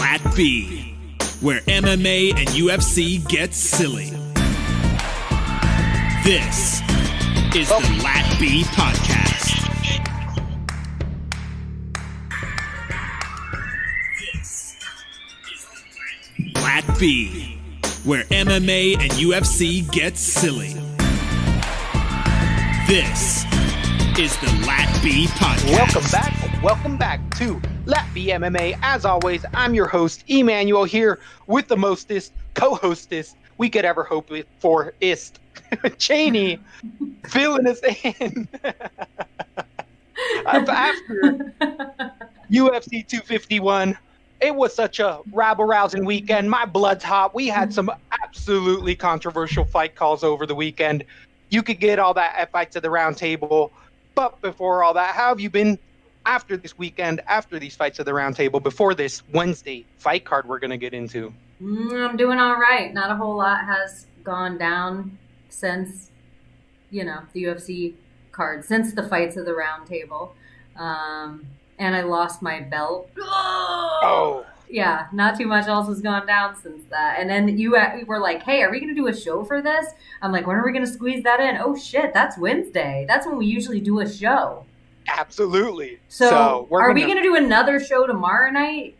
Lat B, where MMA and UFC get silly. This is the Lat B Podcast. This is the Lat B, where MMA and UFC get silly. This is the Lat B Podcast. Welcome back to Lat B MMA. As always, I'm your host, Emmanuel, here with the mostest, co-hostest we could ever hope for, Cheney, filling us in. After UFC 251, it was such a rabble-rousing weekend. My blood's hot. We had some absolutely controversial fight calls over the weekend. You could get all that at Fights of the Round Table. But before all that, how have you been after this weekend, after these Fights of the Round Table, before this Wednesday fight card we're going to get into? I'm doing all right. Not a whole lot has gone down since, the UFC card, since the Fights of the Round Table. And I lost my belt. Oh. Yeah, not too much else has gone down since that. And then you were like, hey, are we going to do a show for this? I'm like, when are we going to squeeze that in? Oh, shit, that's Wednesday. That's when we usually do a show. Absolutely. So are we going to do another show tomorrow night?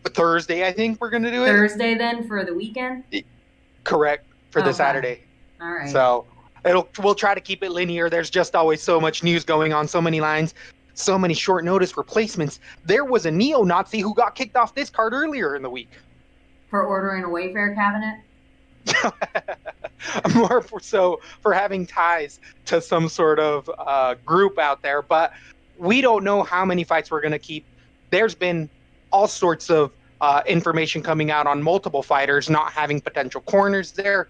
Thursday, I think we're going to do it. Thursday, then, for the weekend? Correct, for the Saturday. All right. So we'll try to keep it linear. There's just always so much news going on, so many lines, so many short notice replacements. There was a neo-Nazi who got kicked off this card earlier in the week. For ordering a Wayfair cabinet? More so for having ties to some sort of group out there. But we don't know how many fights we're going to keep. There's been all sorts of information coming out on multiple fighters not having potential corners there,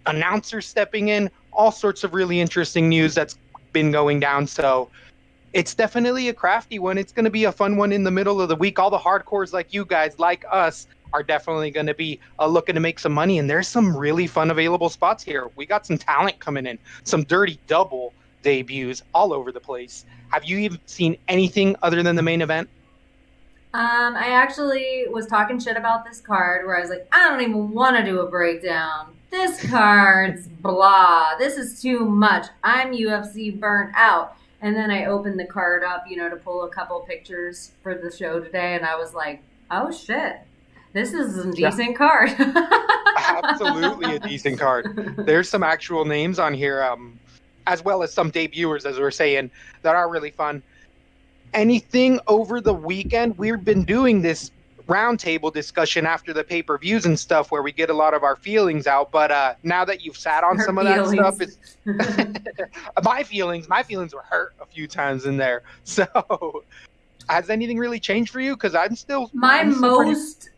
announcers stepping in, all sorts of really interesting news that's been going down. So it's definitely a crafty one. It's going to be a fun one in the middle of the week. All the hardcores like you guys, like us, are definitely going to be looking to make some money. And there's some really fun available spots here. We got some talent coming in, some dirty double debuts all over the place. Have you even seen anything other than the main event? I actually was talking shit about this card where I was like, I don't even want to do a breakdown. This card's blah. This is too much. I'm UFC burnt out. And then I opened the card up, to pull a couple pictures for the show today. And I was like, oh, shit. This is a decent card. Absolutely a decent card. There's some actual names on here, as well as some debuters, as we're saying, that are really fun. Anything over the weekend? We've been doing this roundtable discussion after the pay-per-views and stuff where we get a lot of our feelings out. But now that you've sat on some of that stuff, it's my feelings were hurt a few times in there. So has anything really changed for you? Because I'm still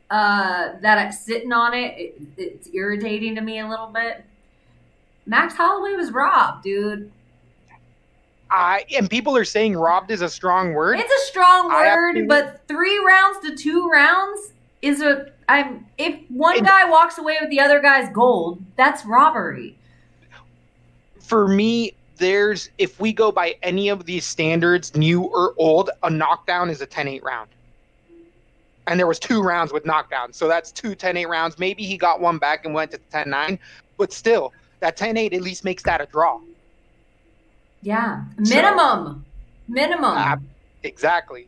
that I'm sitting on it's irritating to me a little bit. Max Holloway was robbed, dude. And people are saying robbed is a strong word. It's a strong word, but 3 rounds to 2 rounds is if one guy walks away with the other guy's gold, that's robbery. For me, if we go by any of these standards, new or old, a knockdown is a 10-8 round. And there was 2 rounds with knockdowns. So that's 2 10-8 rounds. Maybe he got one back and went to 10-9. But still, that 10-8 at least makes that a draw. Yeah. Minimum. Exactly.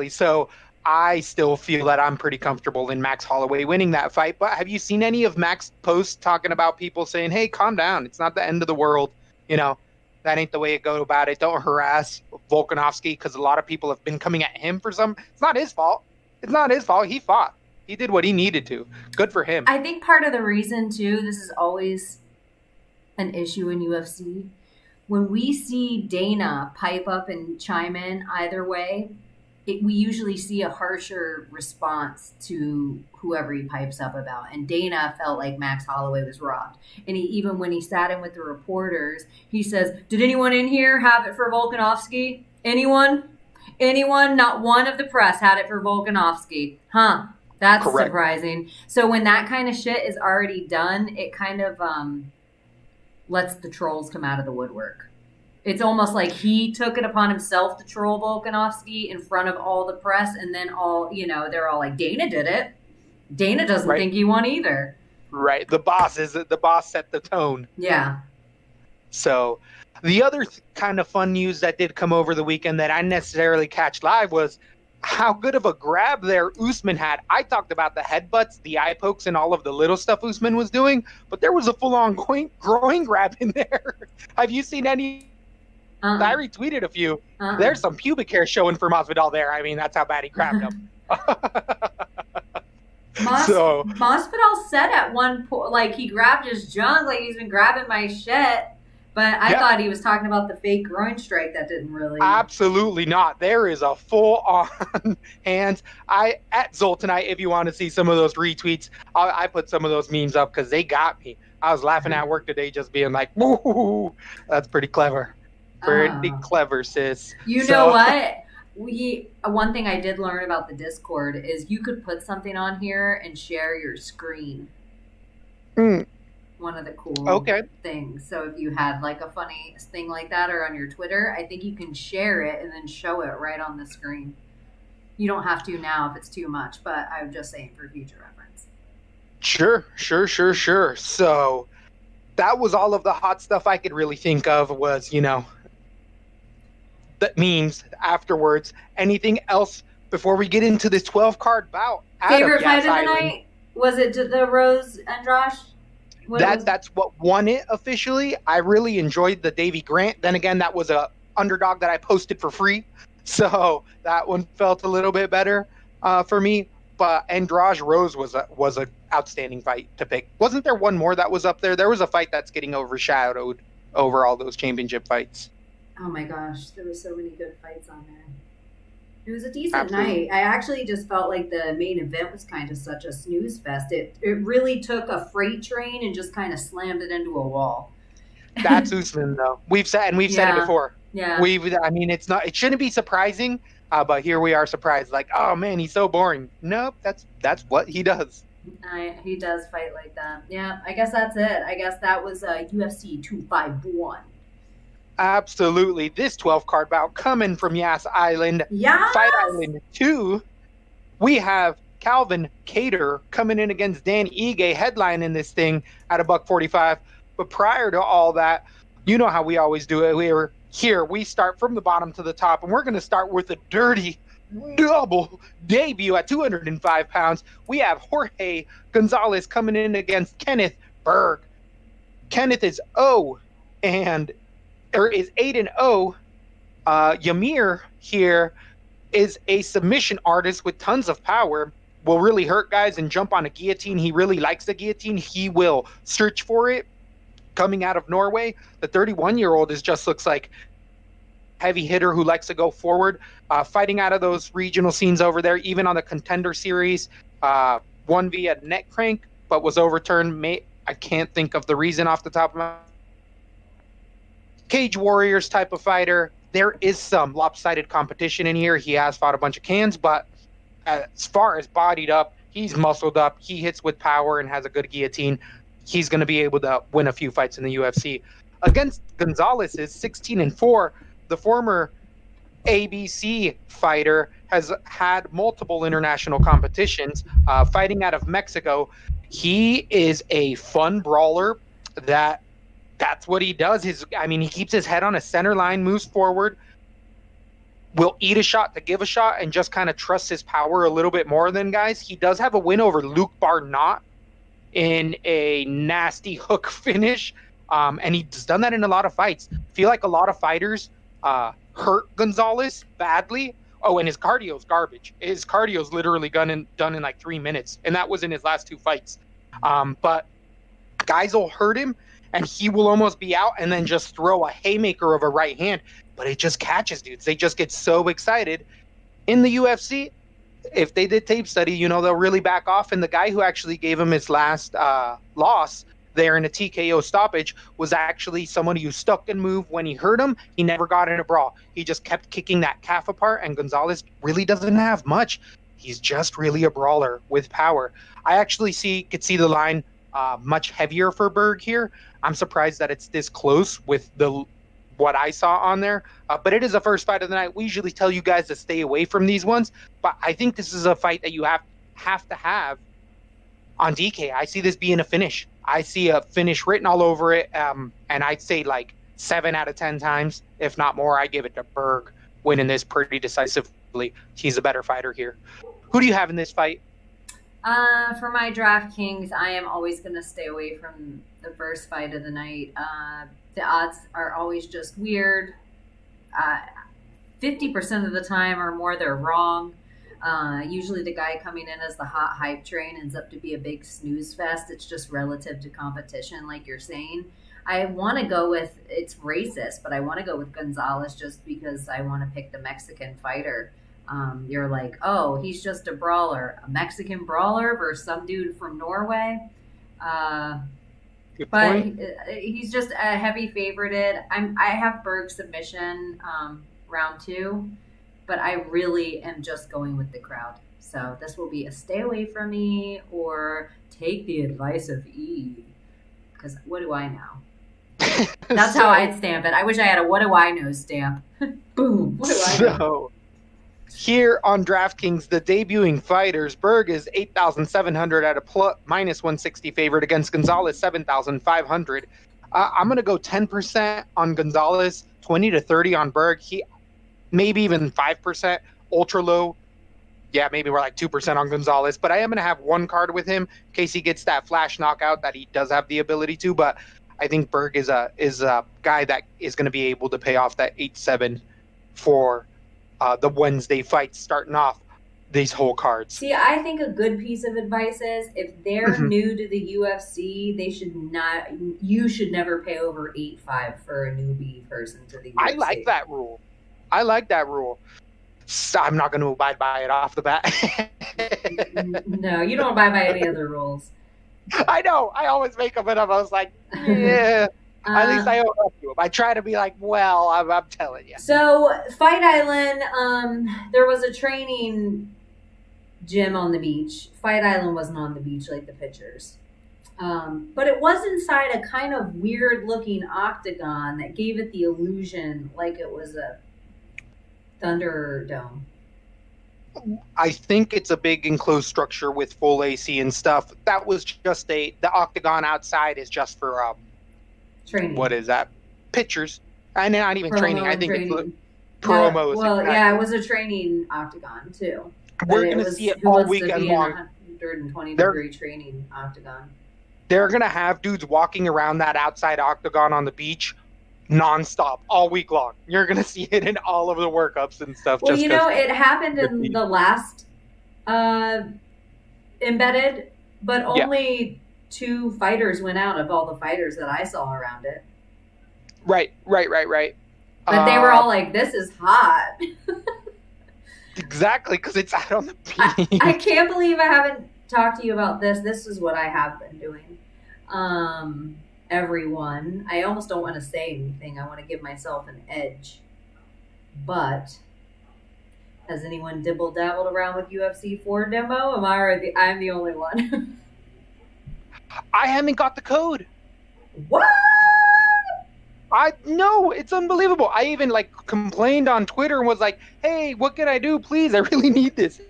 So I still feel that I'm pretty comfortable in Max Holloway winning that fight. But have you seen any of Max posts talking about people saying, hey, calm down. It's not the end of the world. That ain't the way it go about it. Don't harass Volkanovski, because a lot of people have been coming at him for some. It's not his fault. He fought. He did what he needed to. Good for him. I think part of the reason, too, this is always an issue in UFC. When we see Dana pipe up and chime in either way, we usually see a harsher response to whoever he pipes up about. And Dana felt like Max Holloway was robbed. And even when he sat in with the reporters, he says, did anyone in here have it for Volkanovski? Anyone? Not one of the press had it for Volkanovski. Huh. That's correct. Surprising. So when that kind of shit is already done, it kind of lets the trolls come out of the woodwork. It's almost like he took it upon himself to troll Volkanovski in front of all the press, and then they're all like, Dana did it. Dana doesn't think he won either. Right. The boss set the tone. Yeah. So the other kind of fun news that did come over the weekend that I didn't necessarily catch live was how good of a grab there Usman had. I talked about the headbutts, the eye pokes, and all of the little stuff Usman was doing, but there was a full-on groin grab in there. Have you seen any? I retweeted a few. There's some pubic hair showing for Masvidal there. I mean, that's how bad he grabbed him. Masvidal said at one point, like, he grabbed his junk, like he's been grabbing my shit. But I thought he was talking about the fake groin strike that didn't really. Absolutely not. There is a full-on hands. At Zolt tonight, if you want to see some of those retweets, I put some of those memes up because they got me. I was laughing at work today, just being like, "Woo, that's pretty clever, pretty clever, sis." You know what? One thing I did learn about the Discord is you could put something on here and share your screen. One of the cool things. So if you had like a funny thing like that or on your Twitter, I think you can share it and then show it right on the screen. You don't have to now if it's too much, but I'm just saying for future reference. Sure. So that was all of the hot stuff I could really think of was, the memes afterwards. Anything else before we get into this 12-card bout? Favorite fight of the night? Was it the Rose and Josh? That's what won it officially. I really enjoyed the Davy Grant. Then again, that was a underdog that I posted for free, so that one felt a little bit better for me. But Andrade Rose was a outstanding fight to pick. Wasn't there one more that was up there? There was a fight that's getting overshadowed over all those championship fights. Oh my gosh, there were so many good fights on there. It was a decent night. I actually just felt like the main event was kind of such a snooze fest. It really took a freight train and just kind of slammed it into a wall. That's Usman, though. We've said it before. Yeah. It shouldn't be surprising, but here we are surprised. Like, oh man, he's so boring. Nope, that's what he does. He does fight like that. Yeah, I guess that's it. I guess that was UFC 251. Absolutely. This 12-card bout coming from Yas Island. Yes! Fight Island 2. We have Calvin Kattar coming in against Dan Ige headlining this thing at $145. But prior to all that, you know how we always do it. We start from the bottom to the top, and we're going to start with a dirty double debut at 205 pounds. We have Jorge Gonzalez coming in against Kenneth Berg. Kenneth is 8-0. Yamir here is a submission artist with tons of power. Will really hurt guys and jump on a guillotine. He really likes the guillotine. He will search for it. Coming out of Norway, the 31-year-old looks like heavy hitter who likes to go forward. Fighting out of those regional scenes over there, even on the Contender Series, won via neck crank, but was overturned. I can't think of the reason off the top of my Cage Warriors type of fighter. There is some lopsided competition in here. He has fought a bunch of cans, but as far as bodied up, he's muscled up. He hits with power and has a good guillotine. He's going to be able to win a few fights in the UFC. Against Gonzalez is 16-4. The former ABC fighter has had multiple international competitions, fighting out of Mexico. He is a fun brawler. That's what he does. He keeps his head on a center line, moves forward, will eat a shot to give a shot, and just kind of trusts his power a little bit more than guys. He does have a win over Luke Barnott in a nasty hook finish, and he's done that in a lot of fights. I feel like a lot of fighters hurt Gonzalez badly. Oh, and his cardio's garbage. His cardio's literally done in like 3 minutes, and that was in his last 2 fights. But guys will hurt him, and he will almost be out and then just throw a haymaker of a right hand. But it just catches dudes. They just get so excited. In the UFC, if they did tape study, they'll really back off. And the guy who actually gave him his last loss there in a TKO stoppage was actually someone who stuck and moved when he hurt him. He never got in a brawl. He just kept kicking that calf apart, and Gonzalez really doesn't have much. He's just really a brawler with power. I actually could see the line much heavier for Berg here. I'm surprised that it's this close with the what I saw on there. But it is the first fight of the night. We usually tell you guys to stay away from these ones, but I think this is a fight that you have to have on DK. I see this being a finish. I see a finish written all over it, and I'd say like 7 out of 10 times, if not more, I give it to Berg winning this pretty decisively. He's a better fighter here. Who do you have in this fight? For my DraftKings, I am always going to stay away from the first fight of the night. The odds are always just weird. 50% of the time or more, they're wrong. Usually the guy coming in as the hot hype train ends up to be a big snooze fest. It's just relative to competition, like you're saying. I want to go with, it's racist, but I want to go with Gonzalez just because I want to pick the Mexican fighter. You're like, oh, he's just a brawler. A Mexican brawler versus some dude from Norway. Good But point. he's just a heavy favorited. I have Berg submission round 2, but I really am just going with the crowd. So this will be a stay away from me or take the advice of E. Because what do I know? That's how I'd stamp it. I wish I had a what do I know stamp. Boom. What do I know? So here on DraftKings, the debuting fighters, Berg is 8,700 at a minus 160 favorite against Gonzalez 7,500. I'm going to go 10% on Gonzalez, 20 to 30 on Berg. He maybe even 5% ultra low. Yeah, maybe we're like 2% on Gonzalez, but I am going to have one card with him in case he gets that flash knockout that he does have the ability to. But I think Berg is a guy that is going to be able to pay off that 8-7 for the Wednesday fights starting off these whole cards. See, I think a good piece of advice is if they're new to the UFC, they should not. You should never pay over 8.5 for a newbie person to the UFC. I like that rule. So I'm not going to abide by it off the bat. No, you don't abide by any other rules. I know. I always make them, and I was like, yeah. At least I own up to them. I try to be like, well, I'm telling you. So, Fight Island, there was a training gym on the beach. Fight Island wasn't on the beach like the pictures. But it was inside a kind of weird-looking octagon that gave it the illusion like it was a Thunderdome. I think it's a big enclosed structure with full AC and stuff. That was just the octagon outside is just for Training. what is that? Pictures. And not even training. I think training. it's promos. Well, exactly. yeah, it was a training octagon too. We're going to see it all weekend long. 120-degree training octagon. They're going to have dudes walking around that outside octagon on the beach nonstop all week long. You're going to see it in all of the workups and stuff. Well, just it happened in the last embedded, but only 2 fighters went out of all the fighters that I saw around it. Right. But they were all like, this is hot. Exactly, because it's out on the beach. I can't believe I haven't talked to you about this. This is what I have been doing. Everyone, I almost don't want to say anything. I want to give myself an edge. But has anyone dibble-dabbled around with UFC 4 demo? I'm the only one. I haven't got the code. What? No, it's unbelievable. I even complained on Twitter and was like, hey, what can I do? Please, I really need this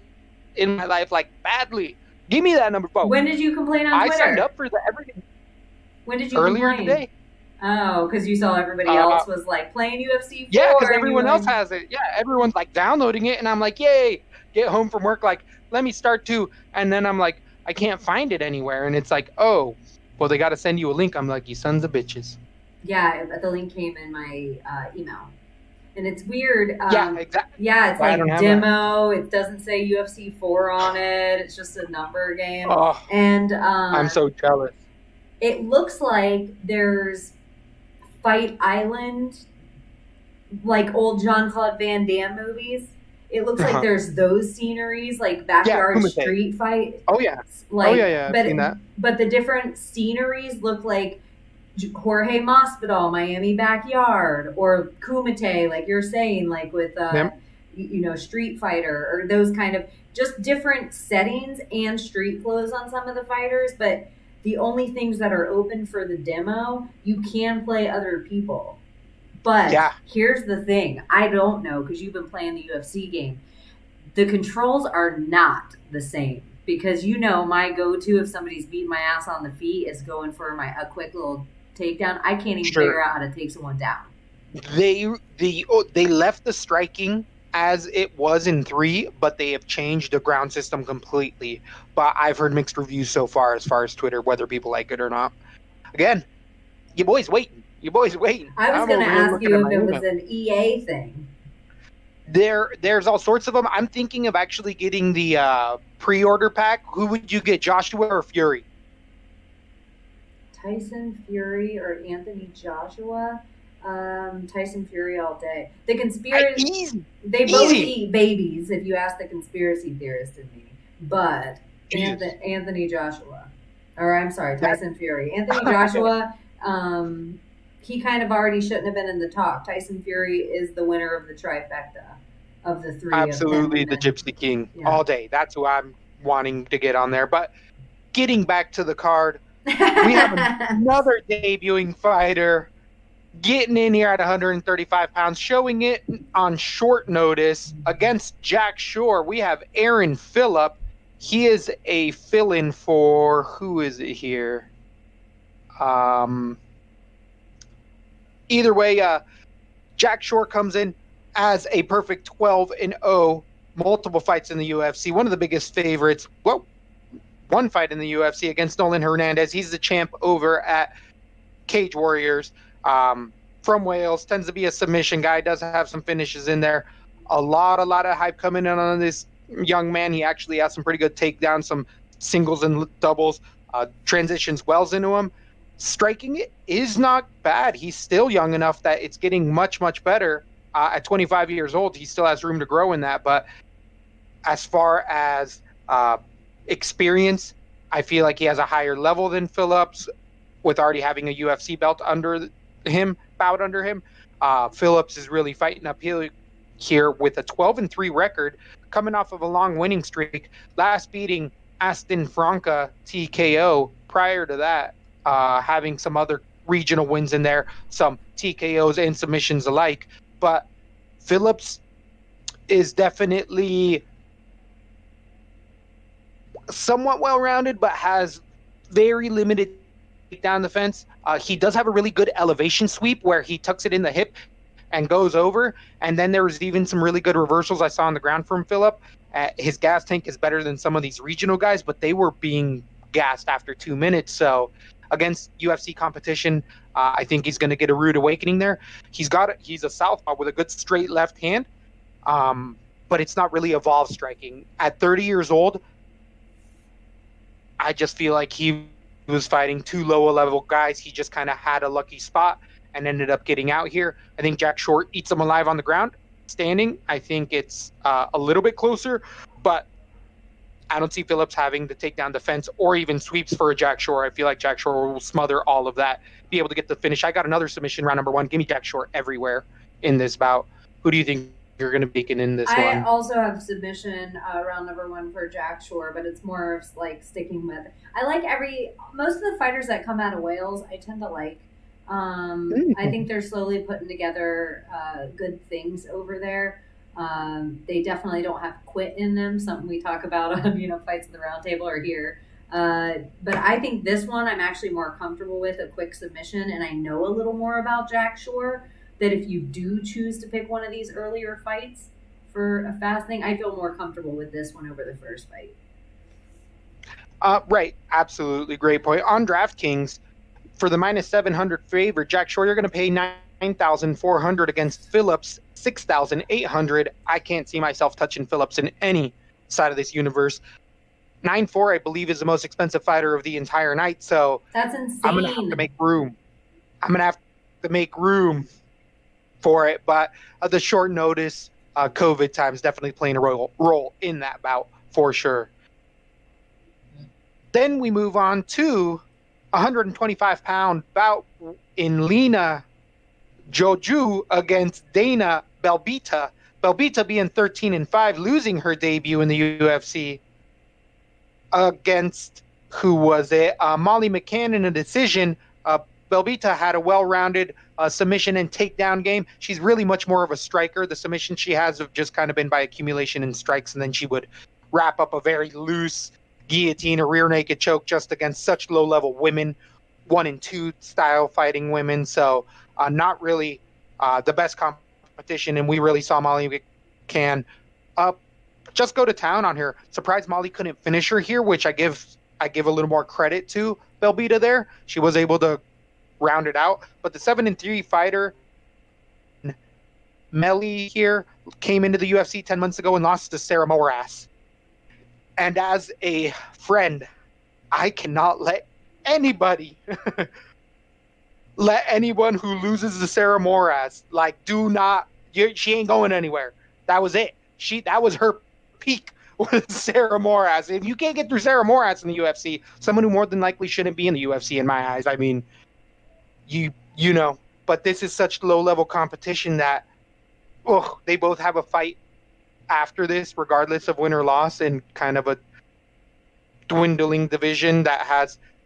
in my life, badly. Give me that number. When did you complain on Twitter? I signed up for everything. When did you earlier complain? Today. Oh, because you saw everybody else was playing UFC 4. Yeah, because everyone else has it. Yeah, everyone's downloading it, and I'm like, yay! Get home from work, let me start too. And then I'm like, I can't find it anywhere, and it's like, oh, well, they got to send you a link. I'm like, you sons of bitches. Yeah, the link came in my email. And it's weird. Yeah, exactly. Yeah, it's demo. It doesn't say UFC 4 on it. It's just a number game. Oh, and I'm so jealous. It looks like there's Fight Island, like old Jean-Claude Van Damme movies. It looks like there's those sceneries, like backyard street fight. Oh, yeah. I've seen that. But the different sceneries look like Jorge Masvidal, Miami Backyard, or Kumite, like you're saying, with Street Fighter, or those kind of just different settings and street clothes on some of the fighters. But the only things that are open for the demo, you can play other people. But here's the thing. I don't know, because you've been playing the UFC game. The controls are not the same. Because my go-to if somebody's beating my ass on the feet is going for a quick little takedown. I can't even figure out how to take someone down. They left the striking as it was in 3, but they have changed the ground system completely. But I've heard mixed reviews so far as Twitter, whether people like it or not. Again, your boy's waiting. I was going to ask you if it was an EA thing. There's all sorts of them. I'm thinking of actually getting the pre-order pack. Who would you get, Joshua or Fury? Tyson Fury or Anthony Joshua? Tyson Fury all day. The conspiracy. They both eat babies, if you ask the conspiracy theorist in me. But Anthony Joshua, or I'm sorry, Tyson Fury. Anthony Joshua. He kind of already shouldn't have been in the talk. Tyson Fury is the winner of the trifecta of the 3. Absolutely, the Gypsy King all day. That's who I'm wanting to get on there. But getting back to the card, we have another debuting fighter getting in here at 135 pounds, showing it on short notice against Jack Shore. We have Aaron Phillips. He is a fill-in for, who is it here? Either way, Jack Shore comes in as a perfect 12-0, multiple fights in the UFC. One of the biggest favorites. Well, one fight in the UFC against Nolan Hernandez. He's the champ over at Cage Warriors. From Wales, tends to be a submission guy. Does have some finishes in there. A lot of hype coming in on this young man. He actually has some pretty good takedowns, some singles and doubles. Transitions wells into him. Striking it is not bad. He's still young enough that it's getting much, much better. At 25 years old, he still has room to grow in that. But as far as experience, I feel like he has a higher level than Phillips, with already having a UFC belt under him. Phillips is really fighting uphill here with a 12-3 record, coming off of a long winning streak. Last beating Aston Franca TKO. Prior to that, having some other regional wins in there, some TKOs and submissions alike. But Phillips is definitely somewhat well-rounded, but has very limited down the fence. He does have a really good elevation sweep where he tucks it in the hip and goes over. And then there was even some really good reversals I saw on the ground from Phillip. His gas tank is better than some of these regional guys, but they were being gassed after 2 minutes. So against UFC competition, I think he's going to get a rude awakening there. He's a southpaw with a good straight left hand, but it's not really evolved striking. At 30 years old, I just feel like he was fighting two lower level guys. He just kind of had a lucky spot and ended up getting out here. I think Jack Shore eats him alive on the ground. Standing, I think it's a little bit closer, but I don't see Phillips having to take down defense or even sweeps for a Jack Shore. I feel like Jack Shore will smother all of that, be able to get the finish. I got another submission round number one. Give me Jack Shore everywhere in this bout. Who do you think you're going to be in this one? I also have submission round number one for Jack Shore, but it's more of like sticking with. I like most of the fighters that come out of Wales, I tend to like. I think they're slowly putting together good things over there. They definitely don't have quit in them, something we talk about on Fights at the Round Table or here. But I think this one I'm actually more comfortable with, a quick submission, and I know a little more about Jack Shore, that if you do choose to pick one of these earlier fights for a fast thing, I feel more comfortable with this one over the first fight. Right, absolutely, great point. On DraftKings, for the minus 700 favorite, Jack Shore, you're going to pay $9,400 against Phillips, $6,800. I can't see myself touching Phillips in any side of this universe. 9-4, I believe, is the most expensive fighter of the entire night. So that's insane. I'm going to have to make room. For it. But the short notice, COVID times definitely playing a role in that bout for sure. Then we move on to 125-pound bout in Lena Joju against Dana Belbita. Belbita being 13-5, losing her debut in the UFC against, who was it? Molly Mccann in a decision. Belbita had a well-rounded submission and takedown game. She's really much more of a striker. The submission she has have just kind of been by accumulation and strikes, and then she would wrap up a very loose guillotine or rear naked choke just against such low-level women, 1 and 2 style fighting women. So not really the best competition, and we really saw Molly Mccann just go to town on her. Surprised Molly couldn't finish her here, which I give a little more credit to Belbita there. She was able to round it out. But the 7-3 fighter, Melly here, came into the UFC 10 months ago and lost to Sarah Moras. And as a friend, I cannot let anybody, let anyone who loses to Sarah Moras, she ain't going anywhere. That was it. That was her peak with Sarah Moras. If you can't get through Sarah Moras in the UFC, someone who more than likely shouldn't be in the UFC in my eyes. I mean, you know, but this is such low-level competition that they both have a fight after this, regardless of win or loss, in kind of a dwindling division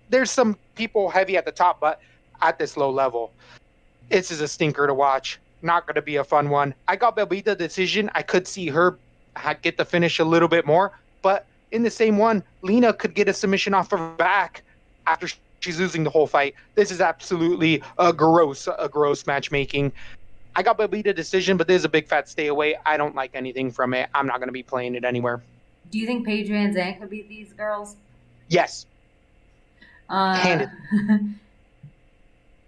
there's some people heavy at the top, but at this low level, this is a stinker to watch. Not going to be a fun one. I got Belbita decision. I could see her get the finish a little bit more, but in the same one, Lena could get a submission off her back after she's losing the whole fight. This is absolutely a gross matchmaking. I got Belbita decision, but there's a big fat stay away. I don't like anything from it. I'm not going to be playing it anywhere. Do you think Paige Van Zandt could beat these girls? Yes. Handed.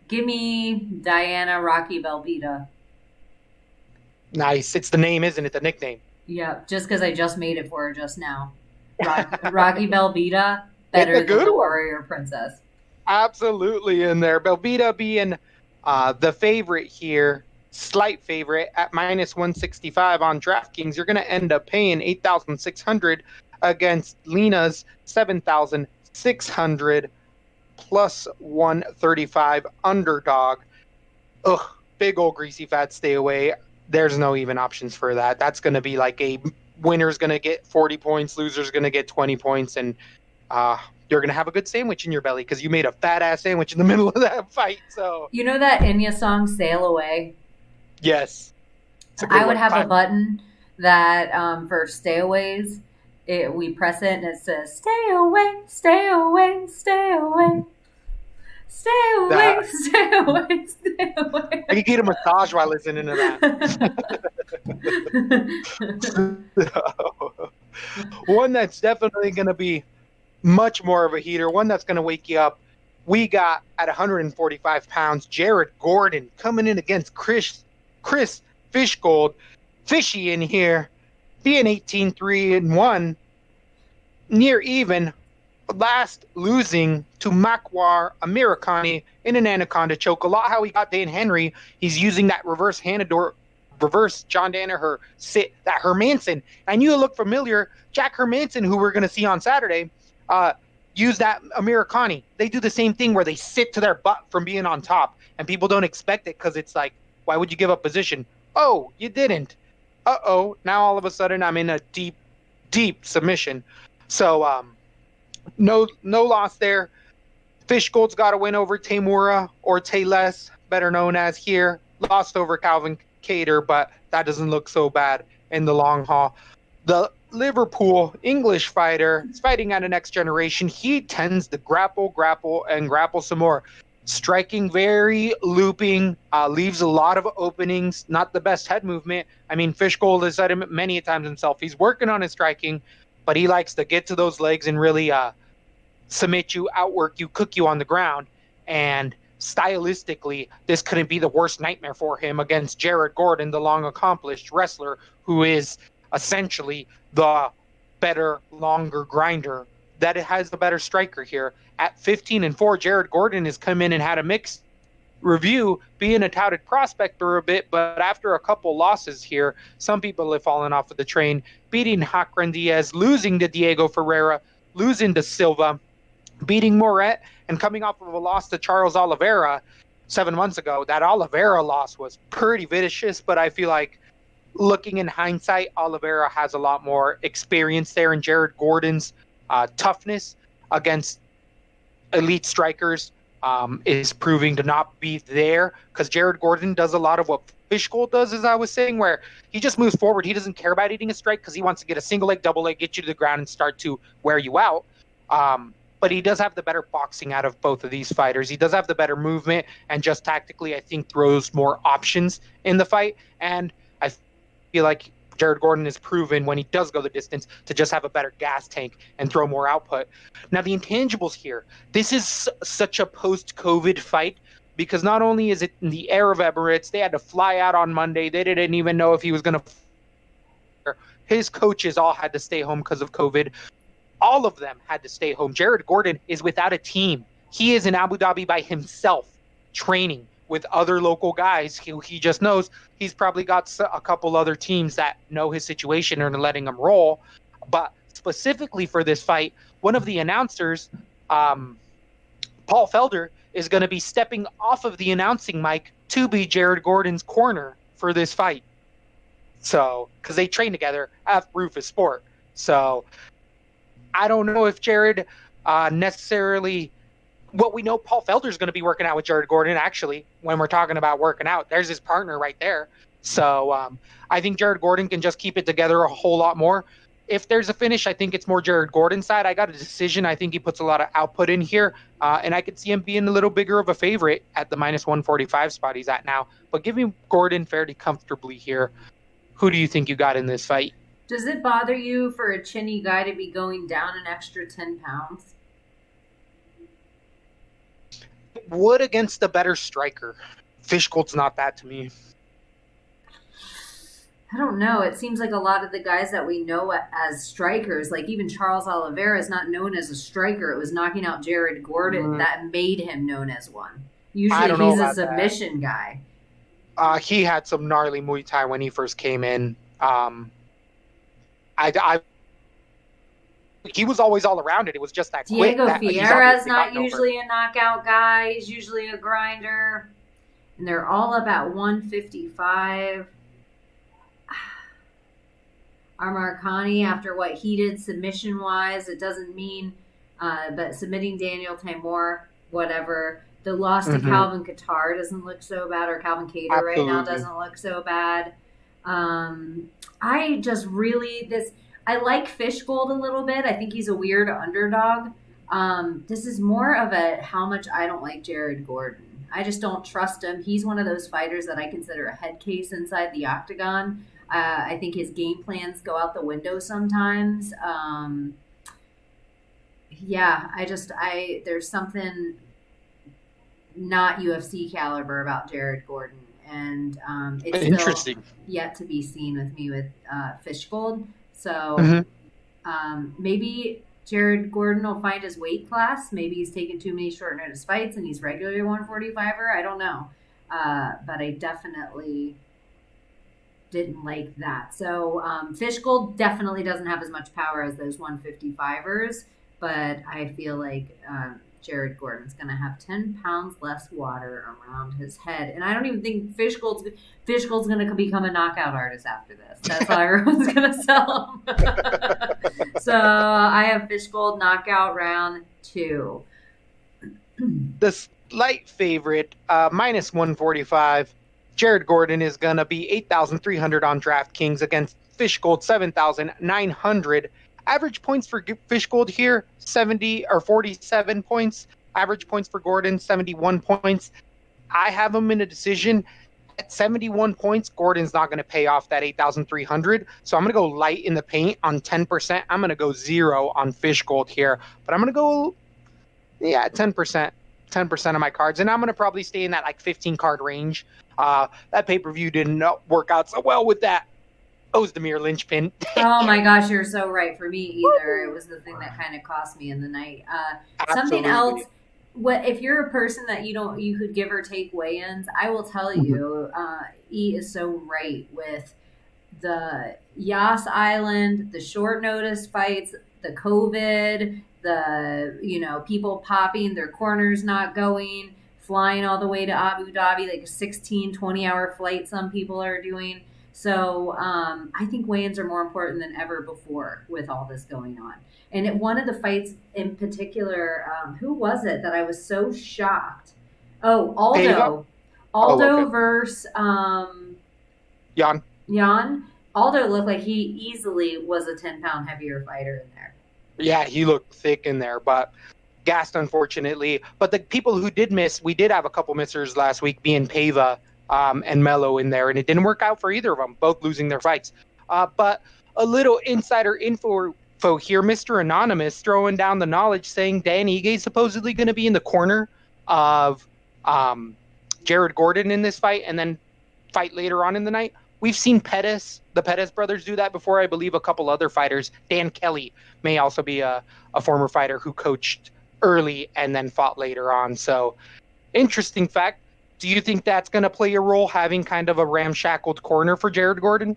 Give me Diana Rocky Belbita. Nice. It's the name, isn't it? The nickname. Yeah, just because I just made it for her just now. Rocky Belbita, better than the Warrior Princess. Absolutely in there. Belbita being the favorite here, slight favorite at -165 on DraftKings. You're going to end up paying $8,600 against Lena's $7,600 plus 135 underdog. Big old greasy fat stay away. There's no even options for that. That's going to be like a winner's going to get 40 points, loser's going to get 20 points, and you're going to have a good sandwich in your belly because you made a fat-ass sandwich in the middle of that fight. So you know that Enya song, Sail Away? Yes. I would have a button that for stayaways, we press it and it says, stay away, stay away, stay away. Stay away, stay away, stay away. I could get a massage while listening to that. One that's definitely going to be much more of a heater, one that's going to wake you up. We got at 145 pounds, Jared Gordon coming in against Chris Fishgold. Fishy in here, being 18-3-1, near even. Last losing to Makwar Amirkhani in an anaconda choke. A lot how he got Dan Henry. He's using that reverse John Danaher sit, that Hermanson. I knew it looked familiar. Jack Hermanson, who we're going to see on Saturday, used that Amirkhani. They do the same thing where they sit to their butt from being on top, and people don't expect it because it's like, why would you give up position? Oh, you didn't. Uh-oh. Now all of a sudden I'm in a deep, deep submission. So, no loss there. Fishgold's got a win over Taymura or Tayless, better known as here. Lost over Calvin Kattar, but that doesn't look so bad in the long haul. The Liverpool English fighter is fighting at a next generation. He tends to grapple some more. Striking very looping, leaves a lot of openings, not the best head movement. I mean, Fishgold has said it many times himself. He's working on his striking, but he likes to get to those legs and really submit you, outwork you, cook you on the ground. And stylistically, this couldn't be the worst nightmare for him against Jared Gordon, the long accomplished wrestler, who is essentially the better, longer grinder. That it has the better striker here. At 15-4, Jared Gordon has come in and had a mixed review, being a touted prospect for a bit, but after a couple losses here, some people have fallen off of the train, beating Hakran Diaz, losing to Diego Ferreira, losing to Silva, beating Moret, and coming off of a loss to Charles Oliveira 7 months ago. That Oliveira loss was pretty vicious, but I feel like looking in hindsight, Oliveira has a lot more experience there, and Jared Gordon's toughness against elite strikers is proving to not be there, because Jared Gordon does a lot of what Fishgold does, as I was saying, where he just moves forward. He doesn't care about eating a strike because he wants to get a single leg, double leg, get you to the ground, and start to wear you out. But he does have the better boxing out of both of these fighters. He does have the better movement, and just tactically, I think, throws more options in the fight. And I feel like Jared Gordon is proven, when he does go the distance, to just have a better gas tank and throw more output. Now, the intangibles here, this is such a post-COVID fight, because not only is it in the air of Emirates, they had to fly out on Monday. They didn't even know if he was going to. His coaches all had to stay home because of COVID. All of them had to stay home. Jared Gordon is without a team. He is in Abu Dhabi by himself, training with other local guys who he just knows. He's probably got a couple other teams that know his situation and are letting him roll. But specifically for this fight, one of the announcers, Paul Felder, is going to be stepping off of the announcing mic to be Jared Gordon's corner for this fight. So, because they train together at Rufus Sport. So, I don't know if Jared necessarily. What we know, Paul Felder is going to be working out with Jared Gordon, actually, when we're talking about working out. There's his partner right there. So I think Jared Gordon can just keep it together a whole lot more. If there's a finish, I think it's more Jared Gordon's side. I got a decision. I think he puts a lot of output in here, and I could see him being a little bigger of a favorite at the minus 145 spot he's at now. But give me Gordon fairly comfortably here. Who do you think you got in this fight? Does it bother you for a chinny guy to be going down an extra 10 pounds? Would against a better striker. Fishgold's not that to me. I don't know. It seems like a lot of the guys that we know as strikers, like even Charles Oliveira, is not known as a striker. It was knocking out Jared Gordon that made him known as one. Usually he's a submission guy. He had some gnarly Muay Thai when he first came in. He was always all around it. It was just that quick. Diego Fierra's not usually a knockout guy. He's usually a grinder. And they're all about 155. Amarkani, after what he did submission-wise, it doesn't mean, but submitting Daniel Timur, whatever. The loss to Calvin Kattar doesn't look so bad, or Calvin Kattar right now doesn't look so bad. I just really, I like Fishgold a little bit. I think he's a weird underdog. This is more of a how much I don't like Jared Gordon. I just don't trust him. He's one of those fighters that I consider a head case inside the octagon. I think his game plans go out the window sometimes. There's something not UFC caliber about Jared Gordon. And it's still yet to be seen with me with Fishgold. So maybe Jared Gordon will find his weight class. Maybe he's taken too many short notice fights and he's regularly 145er. I don't know. But I definitely didn't like that. So Fishgold definitely doesn't have as much power as those 155ers. But I feel like Jared Gordon's going to have 10 pounds less water around his head. And I don't even think Fishgold's going to become a knockout artist after this. That's how everyone's going to sell him. So I have Fishgold knockout round 2. The slight favorite, minus 145. Jared Gordon is going to be 8,300 on DraftKings against Fishgold 7,900. Average points for Fishgold here, 70 or 47 points. Average points for Gordon, 71 points. I have him in a decision. At 71 points, Gordon's not going to pay off that 8,300. So I'm going to go light in the paint on 10%. I'm going to go 0 on Fishgold here. But I'm going to go, 10%. 10% of my cards. And I'm going to probably stay in that like 15 card range. That pay-per-view didn't work out so well with that Ozdemir linchpin. Oh my gosh, you're so right. For me either. It was the thing that kind of cost me in the night. Something else, if you're a person that you could give or take weigh-ins, I will tell you, E is so right with the Yas Island, the short notice fights, the COVID, the people popping, their corners not going, flying all the way to Abu Dhabi, like a 16, 20-hour flight some people are doing. So I think weigh-ins are more important than ever before with all this going on. And one of the fights in particular, who was it that I was so shocked? Oh, Aldo. Aldo versus Jan. Aldo looked like he easily was a 10-pound heavier fighter in there. Yeah, he looked thick in there, but gassed, unfortunately. But the people who did miss, we did have a couple missers last week, being Pava and Mello in there, and it didn't work out for either of them, both losing their fights. But a little insider info here, Mr. Anonymous throwing down the knowledge, saying Dan Ige supposedly going to be in the corner of Jared Gordon in this fight, and then fight later on in the night. We've seen the Pettis brothers do that before. I believe a couple other fighters. Dan Kelly may also be a former fighter who coached early and then fought later on. So, interesting fact. Do you think that's going to play a role, having kind of a ramshackled corner for Jared Gordon?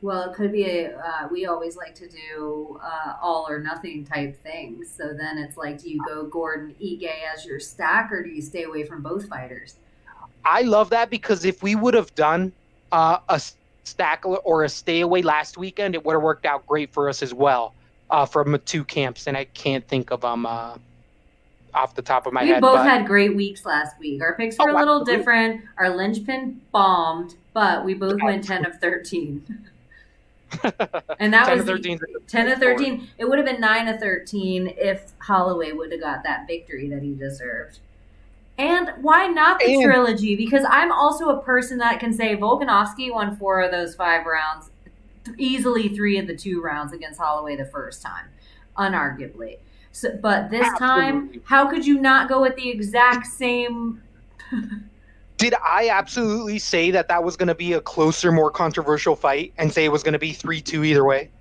Well, it could be we always like to do all or nothing type things. So then it's like, do you go Gordon, Ige as your stack, or do you stay away from both fighters? I love that, because if we would have done a stack or a stay away last weekend, it would have worked out great for us as well from the two camps. And I can't think of them off the top of my head. We both had great weeks last week. Our picks were a little different. Our linchpin bombed, but we both went 10 of 13. And that was 10 of 13. It would have been 9 of 13 if Holloway would have got that victory that he deserved. And why not the trilogy? Because I'm also a person that can say Volkanovski won 4 of those 5 rounds, easily 3 of the 2 rounds against Holloway the first time, unarguably. So, but this time, how could you not go with the exact same? Did I absolutely say that was going to be a closer, more controversial fight, and say it was going to be 3-2 either way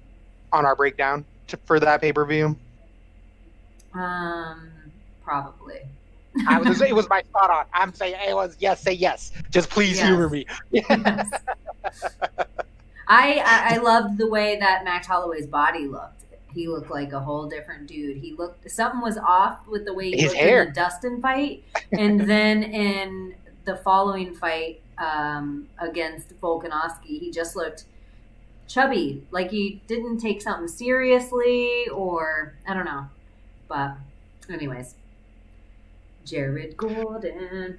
on our breakdown for that pay-per-view? Probably. It was my spot on. I'm saying it was yes. Say yes. Just please humor me. Yes. I loved the way that Max Holloway's body looked. He looked like a whole different dude. Something was off with the way he looked in the Dustin fight, and then in the following fight against Volkanovski, he just looked chubby, like he didn't take something seriously, or I don't know. But anyways, Jared Gordon.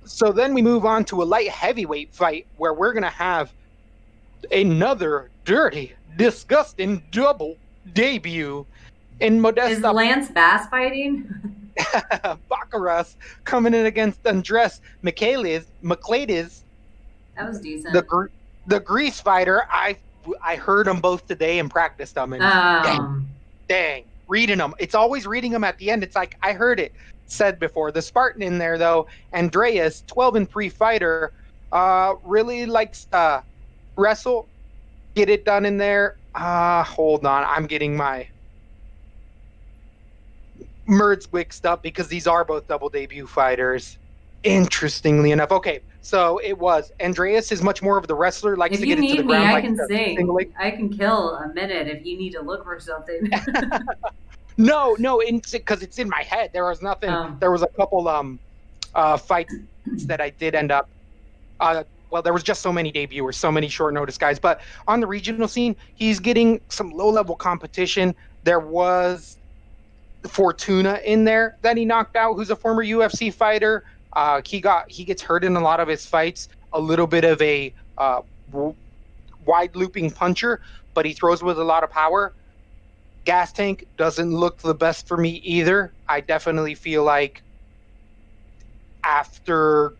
So then we move on to a light heavyweight fight where we're going to have another dirty, disgusting double debut in Modesta. Is Lance Bass fighting? Baccaras coming in against Andres Michaelis. That was decent. The Greece fighter. I heard them both today and practiced them. And dang, reading them. It's always reading them at the end. It's like I heard it said before. The Spartan in there though, Andreas, 12-3 fighter, really likes to wrestle, get it done in there. Hold on, I'm getting my merds mixed up because these are both double debut fighters. Interestingly enough, okay, so it was Andreas is much more of the wrestler, likes to get into the ground. I can sing. I can kill a minute if you need to look for something. No, because it's in my head. There was nothing. There was a couple fights that I did end up. Well, there was just so many debuters, so many short notice guys. But on the regional scene, he's getting some low level competition. There was Fortuna in there that he knocked out, who's a former UFC fighter. He gets hurt in a lot of his fights. A little bit of a wide looping puncher, but he throws with a lot of power. Gas tank doesn't look the best for me either. I definitely feel like after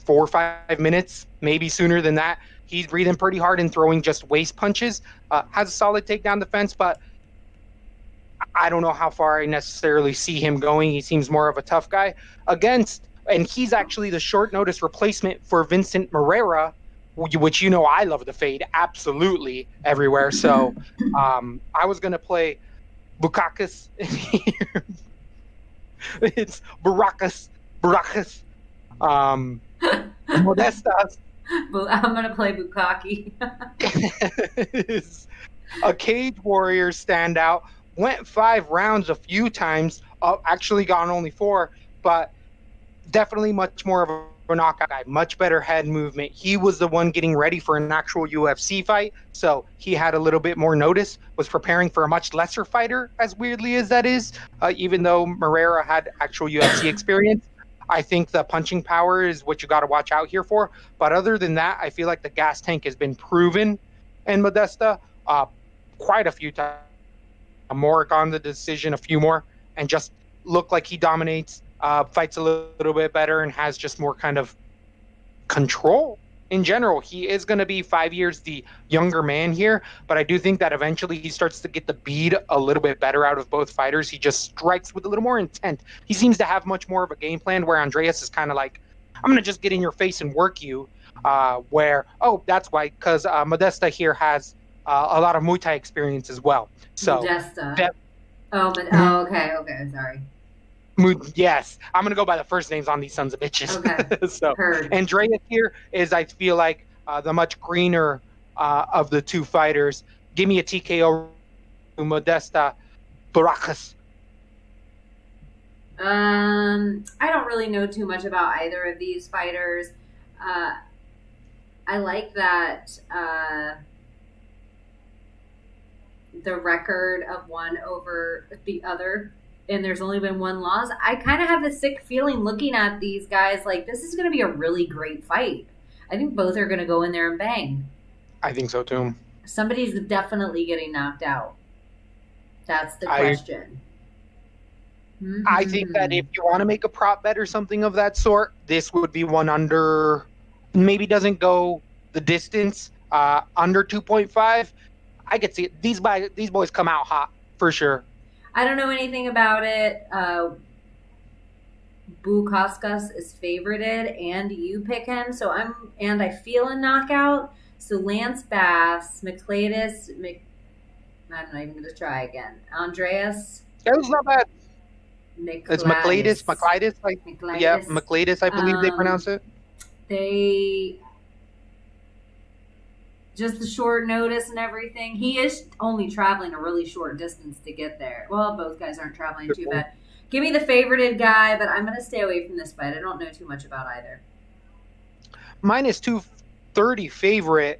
4 or 5 minutes, maybe sooner than that, he's breathing pretty hard and throwing just waist punches. Has a solid takedown defense, but I don't know how far I necessarily see him going. He seems more of a tough guy and he's actually the short notice replacement for Vincent Moreira, which I love the fade absolutely everywhere. So I was going to play Bukakis in here. It's Barakas. Modestas. I'm going to play Bukaki. Is a Cage Warrior standout. Went 5 rounds a few times. Actually gone only 4, but definitely much more of knockout guy, much better head movement. He was the one getting ready for an actual UFC fight, so he had a little bit more notice, was preparing for a much lesser fighter, as weirdly as that is, even though Rivera had actual UFC experience. I think the punching power is what you got to watch out here for. But other than that, I feel like the gas tank has been proven in Modesta quite a few times. Morik on the decision, a few more, and just looked like he dominates, fights a little bit better, and has just more kind of control in general. He is going to be 5 years the younger man here, but I do think that eventually he starts to get the bead a little bit better out of both fighters. He just strikes with a little more intent. He seems to have much more of a game plan, where Andreas is kind of like, I'm going to just get in your face and work you, that's why, because Modesta here has a lot of Muay Thai experience as well. So Modesta. Okay, sorry. Yes, I'm going to go by the first names on these sons of bitches. Okay. So Heard. Andreas here is, I feel like, the much greener of the two fighters. Give me a TKO, Modesta, Barakas. I don't really know too much about either of these fighters. I like that the record of one over the other, and there's only been one loss. I kind of have a sick feeling looking at these guys like this is going to be a really great fight. I think both are going to go in there and bang. I think so too. Somebody's definitely getting knocked out. That's the question. I think that if you want to make a prop bet or something of that sort, this would be one under, maybe doesn't go the distance, under 2.5. I could see it. These boys come out hot for sure. I don't know anything about it. Bukaskas is favorited, and you pick him. So I feel a knockout. So Lance Bass, Michailidis, I'm not even going to try again. Andreas. That was not bad. It's Michailidis. Yeah, Michailidis, I believe they pronounce it. They just the short notice and everything. He is only traveling a really short distance to get there. Well, both guys aren't traveling too bad. Give me the favorited guy, but I'm going to stay away from this fight. I don't know too much about either. Minus 230 favorite.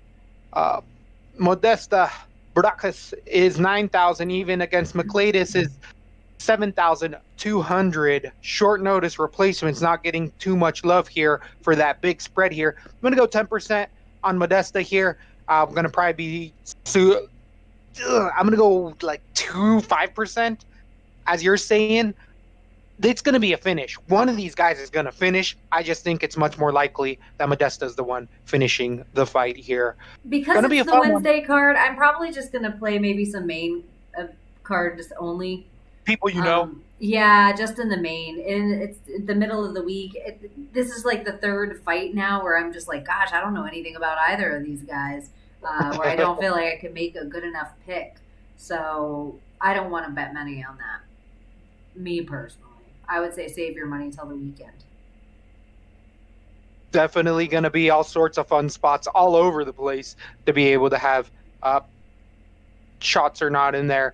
Modesta Barakas is 9,000 even against Michailidis is 7,200. Short notice replacements, not getting too much love here for that big spread here. I'm going to go 10% on Modesta here. I'm going to probably be I'm going to go like 5%. As you're saying, it's going to be a finish. One of these guys is going to finish. I just think it's much more likely that Modesta is the one finishing the fight here. Because it's the Wednesday card, I'm probably just going to play maybe some main cards only. People you know? Yeah, just in the main. And it's the middle of the week. This is like the third fight now where I'm just like, gosh, I don't know anything about either of these guys. Where I don't feel like I could make a good enough pick. So I don't want to bet money on that. Me personally. I would say save your money till the weekend. Definitely going to be all sorts of fun spots all over the place to be able to have shots or not in there.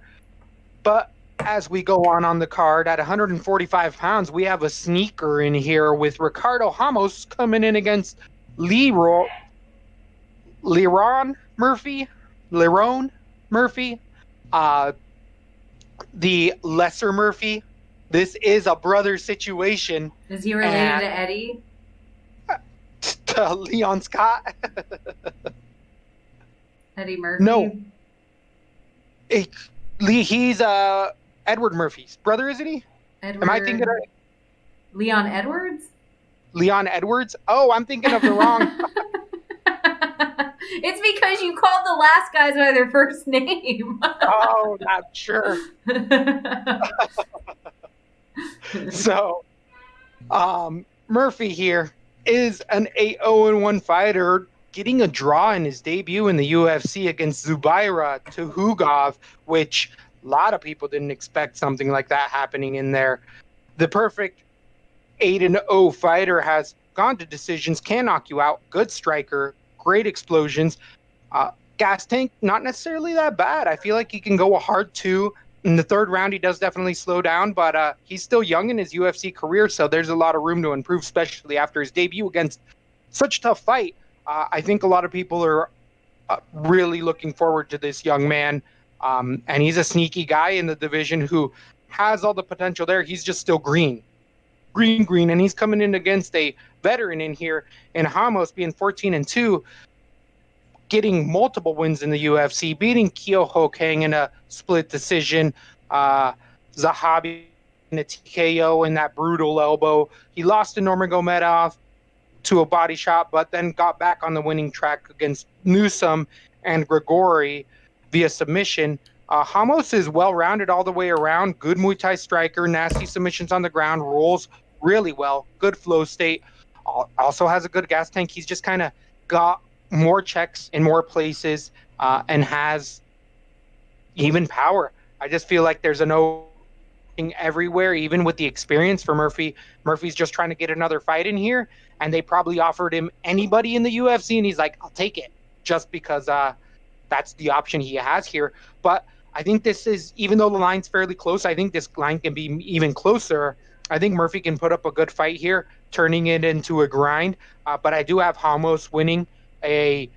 But as we go on the card, at 145 pounds, we have a sneaker in here with Ricardo Ramos coming in against Lerone Murphy, the lesser Murphy. This is a brother situation. Is he related to Eddie? To Leon Scott? Eddie Murphy? No. He's Edward Murphy's brother, isn't he? Edward. Am I thinking of Leon Edwards? Leon Edwards? Oh, I'm thinking of the wrong. It's because you called the last guys by their first name. Oh, not sure. So, Murphy here is an 8-0-1 fighter, getting a draw in his debut in the UFC against Zubaira Tukhugov, which a lot of people didn't expect something like that happening in there. The perfect 8-0 fighter has gone to decisions, can knock you out, good striker, great explosions. Gas tank, not necessarily that bad. I feel like he can go a hard 2, in the third round, he does definitely slow down, but he's still young in his UFC career, so there's a lot of room to improve, especially after his debut against such a tough fight. I think a lot of people are really looking forward to this young man, and he's a sneaky guy in the division who has all the potential there. He's just still green, and he's coming in against a veteran in here, and Ramos being 14-2. Getting multiple wins in the UFC, beating Kyoho Kang in a split decision, Zahabi in a TKO in that brutal elbow. He lost to Nurmagomedov to a body shot, but then got back on the winning track against Newsom and Grigori via submission. Ramos is well-rounded all the way around, good Muay Thai striker, nasty submissions on the ground, rolls really well, good flow state, also has a good gas tank. He's just kind of got more checks in more places, and has even power. I just feel like there's an opening everywhere, even with the experience for Murphy. Murphy's just trying to get another fight in here, and they probably offered him anybody in the UFC, and he's like, I'll take it, just because that's the option he has here. But I think this is, even though the line's fairly close, I think this line can be even closer. I think Murphy can put up a good fight here, turning it into a grind. But I do have Ramos winning a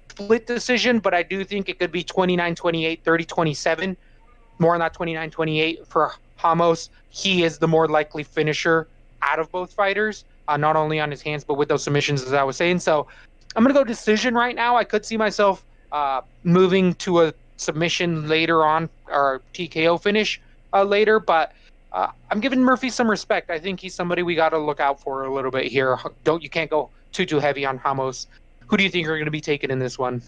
split decision, but I do think it could be 29-28, 30-27, more on that 29-28 for Ramos. He is the more likely finisher out of both fighters, not only on his hands, but with those submissions, as I was saying. So I'm going to go decision right now. I could see myself moving to a submission later on, or TKO finish later, but I'm giving Murphy some respect. I think he's somebody we got to look out for a little bit here. You can't go too heavy on Ramos. Who do you think are going to be taken in this one?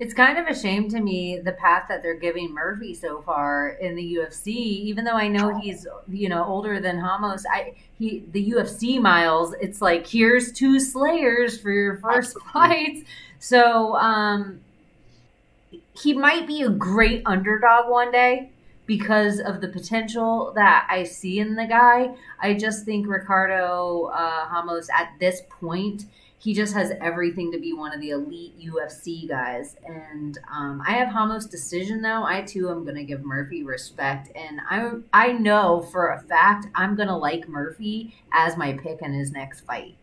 It's kind of a shame to me, the path that they're giving Murphy so far in the UFC, even though I know he's, older than Ramos. The UFC miles, it's like, here's 2 slayers for your first fights. So he might be a great underdog one day, because of the potential that I see in the guy. I just think Ricardo Ramos, at this point, he just has everything to be one of the elite UFC guys. And I have Ramos decision, though. I, too, am going to give Murphy respect. And I know for a fact I'm going to like Murphy as my pick in his next fight.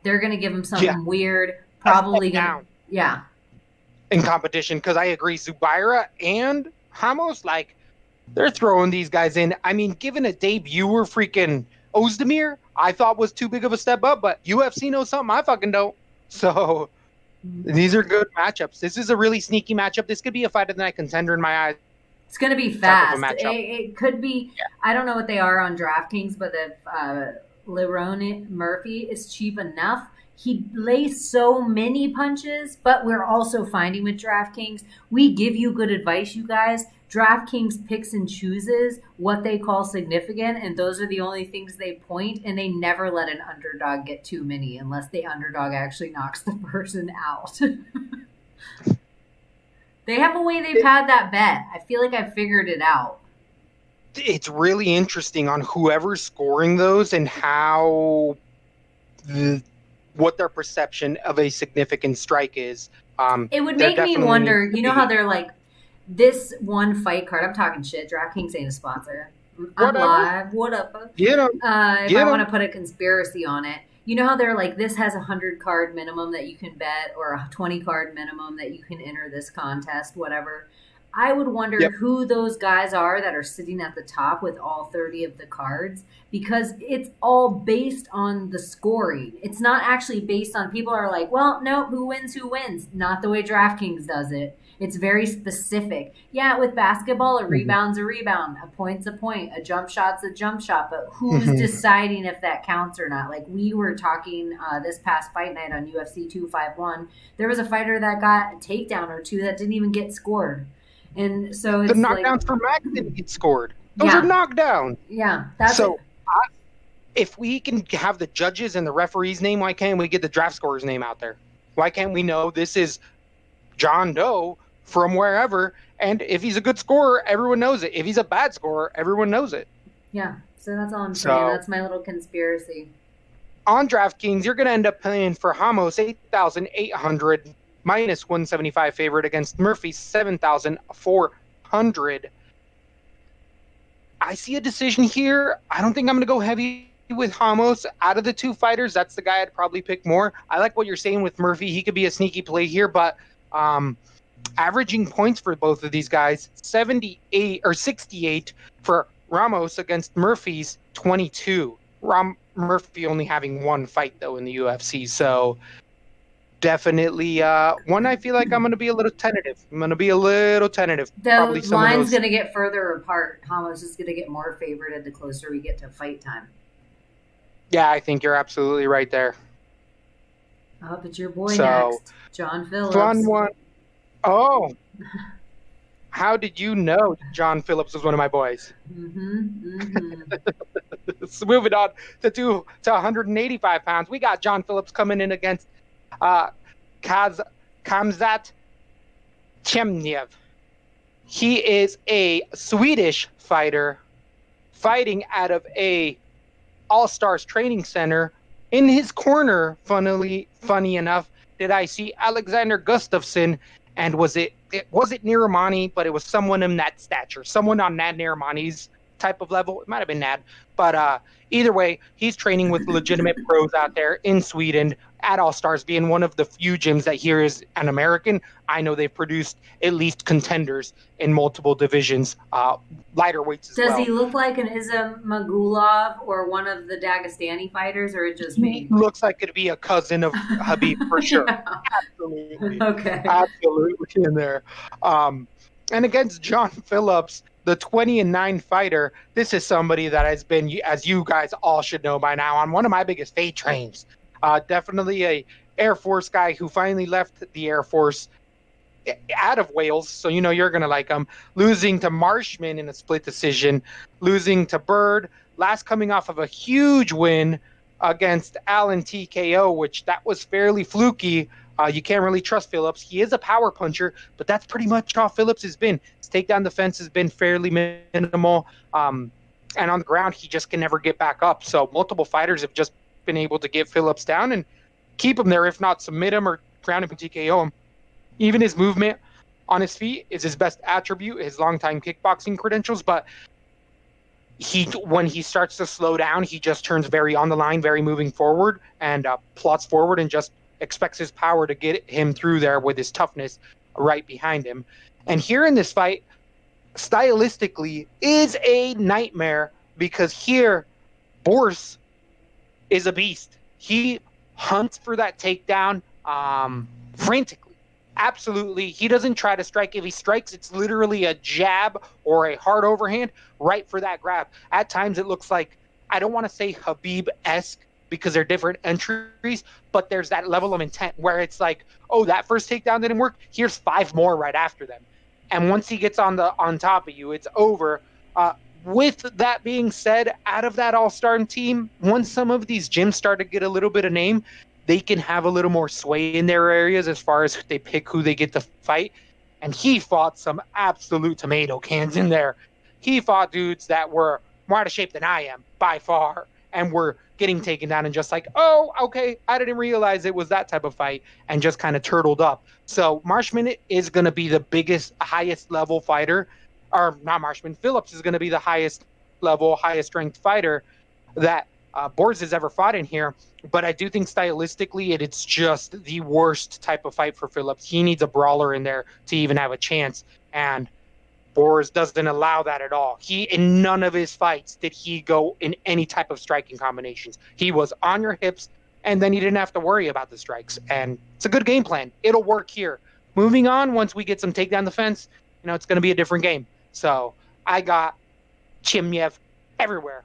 They're going to give him something weird. Probably going to... Yeah. In competition, because I agree. Zubaira and Ramos, like, they're throwing these guys in. I mean, given a debuter freaking Ozdemir, I thought was too big of a step up, but UFC knows something I fucking don't. So these are good matchups. This is a really sneaky matchup. This could be a fight of the night contender in my eyes. It's going to be fast. It could be. Yeah. I don't know what they are on DraftKings, but if Lerone Murphy is cheap enough, he lays so many punches, but we're also finding with DraftKings, we give you good advice, you guys. DraftKings picks and chooses what they call significant, and those are the only things they point, and they never let an underdog get too many unless the underdog actually knocks the person out. They have a way they've had that bet. I feel like I figured it out. It's really interesting on whoever's scoring those and how... what their perception of a significant strike is. It would make me wonder, you know how they're like, this one fight card, I'm talking shit, DraftKings ain't a sponsor. I'm live, what up? If I want to put a conspiracy on it, you know how they're like, this has a 100 card minimum that you can bet, or a 20 card minimum that you can enter this contest, whatever. I would wonder who those guys are that are sitting at the top with all 30 of the cards, because it's all based on the scoring. It's not actually based on, people are like, well, no, who wins? Not the way DraftKings does it. It's very specific. Yeah, with basketball, a rebound's a rebound, a point's a point, a jump shot's a jump shot, but who's deciding if that counts or not? Like we were talking this past fight night on UFC 251, there was a fighter that got a takedown or two that didn't even get scored. And so it's the knockdowns for Max didn't get scored. Those are knockdowns. Yeah, that's so. If we can have the judges and the referee's name, why can't we get the draft scorer's name out there? Why can't we know this is John Doe from wherever? And if he's a good scorer, everyone knows it. If he's a bad scorer, everyone knows it. Yeah, so that's all I'm saying. That's my little conspiracy. On DraftKings, you're going to end up paying for Ramos $8,800 minus 175 favorite against Murphy, 7,400. I see a decision here. I don't think I'm going to go heavy with Ramos. Out of the two fighters, that's the guy I'd probably pick more. I like what you're saying with Murphy. He could be a sneaky play here, but averaging points for both of these guys, 78 or 68 for Ramos against Murphy's 22. Murphy only having one fight, though, in the UFC. So definitely one I feel like I'm going to be a little tentative. The line's going to get further apart. Ramos is going to get more favorited the closer we get to fight time. Yeah, I think you're absolutely right there. Oh, but your boy next, John Phillips. Oh, how did you know John Phillips was one of my boys? So moving on to 185 pounds, we got John Phillips coming in against Khamzat Chimaev. He is a Swedish fighter fighting out of a All-Stars training center. In his corner, funny enough, did I see Alexander Gustafsson, and it wasn't Niramani, but it was someone in that stature, someone on Nad Niramani's type of level. It might have been Nad, but either way, he's training with legitimate pros out there in Sweden at All-Stars, being one of the few gyms that here is an American. I know they've produced at least contenders in multiple divisions, lighter weights as well. Does he look like an Isam Magulov or one of the Dagestani fighters, or it just me? He looks like it'd be a cousin of Habib for sure. Absolutely. Okay. Absolutely in there. And against John Phillips, the 20-9 fighter, this is somebody that has been, as you guys all should know by now, on one of my biggest fade trains. Definitely a Air Force guy who finally left the Air Force out of Wales, so you know you're going to like him. Losing to Marshman in a split decision, losing to Bird, last coming off of a huge win against Allen TKO, which that was fairly fluky. You can't really trust Phillips. He is a power puncher, but that's pretty much how Phillips has been. His takedown defense has been fairly minimal, and on the ground, he just can never get back up. So multiple fighters have just been able to get Phillips down and keep him there, if not submit him or ground him and TKO him. Even his movement on his feet is his best attribute, his long-time kickboxing credentials, but when he starts to slow down, he just turns very on the line, very moving forward, and plots forward and just expects his power to get him through there with his toughness right behind him. And here in this fight, stylistically, is a nightmare because here, Boris is a beast. He hunts for that takedown frantically. Absolutely. He doesn't try to strike. If he strikes, it's literally a jab or a hard overhand right for that grab. At times, it looks like, I don't want to say Habib-esque because they're different entries, but there's that level of intent where it's like, oh, that first takedown didn't work. Here's 5 more right after them. And once he gets on top of you, it's over. With that being said, out of that all-star team, once some of these gyms start to get a little bit of name, they can have a little more sway in their areas as far as they pick who they get to fight. And he fought some absolute tomato cans in there. He fought dudes that were more out of shape than I am, by far, and were getting taken down and just like, oh, okay, I didn't realize it was that type of fight, and just kind of turtled up. So Marshman is going to be the biggest, highest level fighter, or not Marshman, Phillips is going to be the highest level, highest ranked fighter that Boris has ever fought in here. But I do think stylistically it's just the worst type of fight for Phillips. He needs a brawler in there to even have a chance, and Boris doesn't allow that at all. In none of his fights did he go in any type of striking combinations. He was on your hips, and then he didn't have to worry about the strikes. And it's a good game plan. It'll work here. Moving on, once we get some takedown defense, it's going to be a different game. So I got Chimaev everywhere.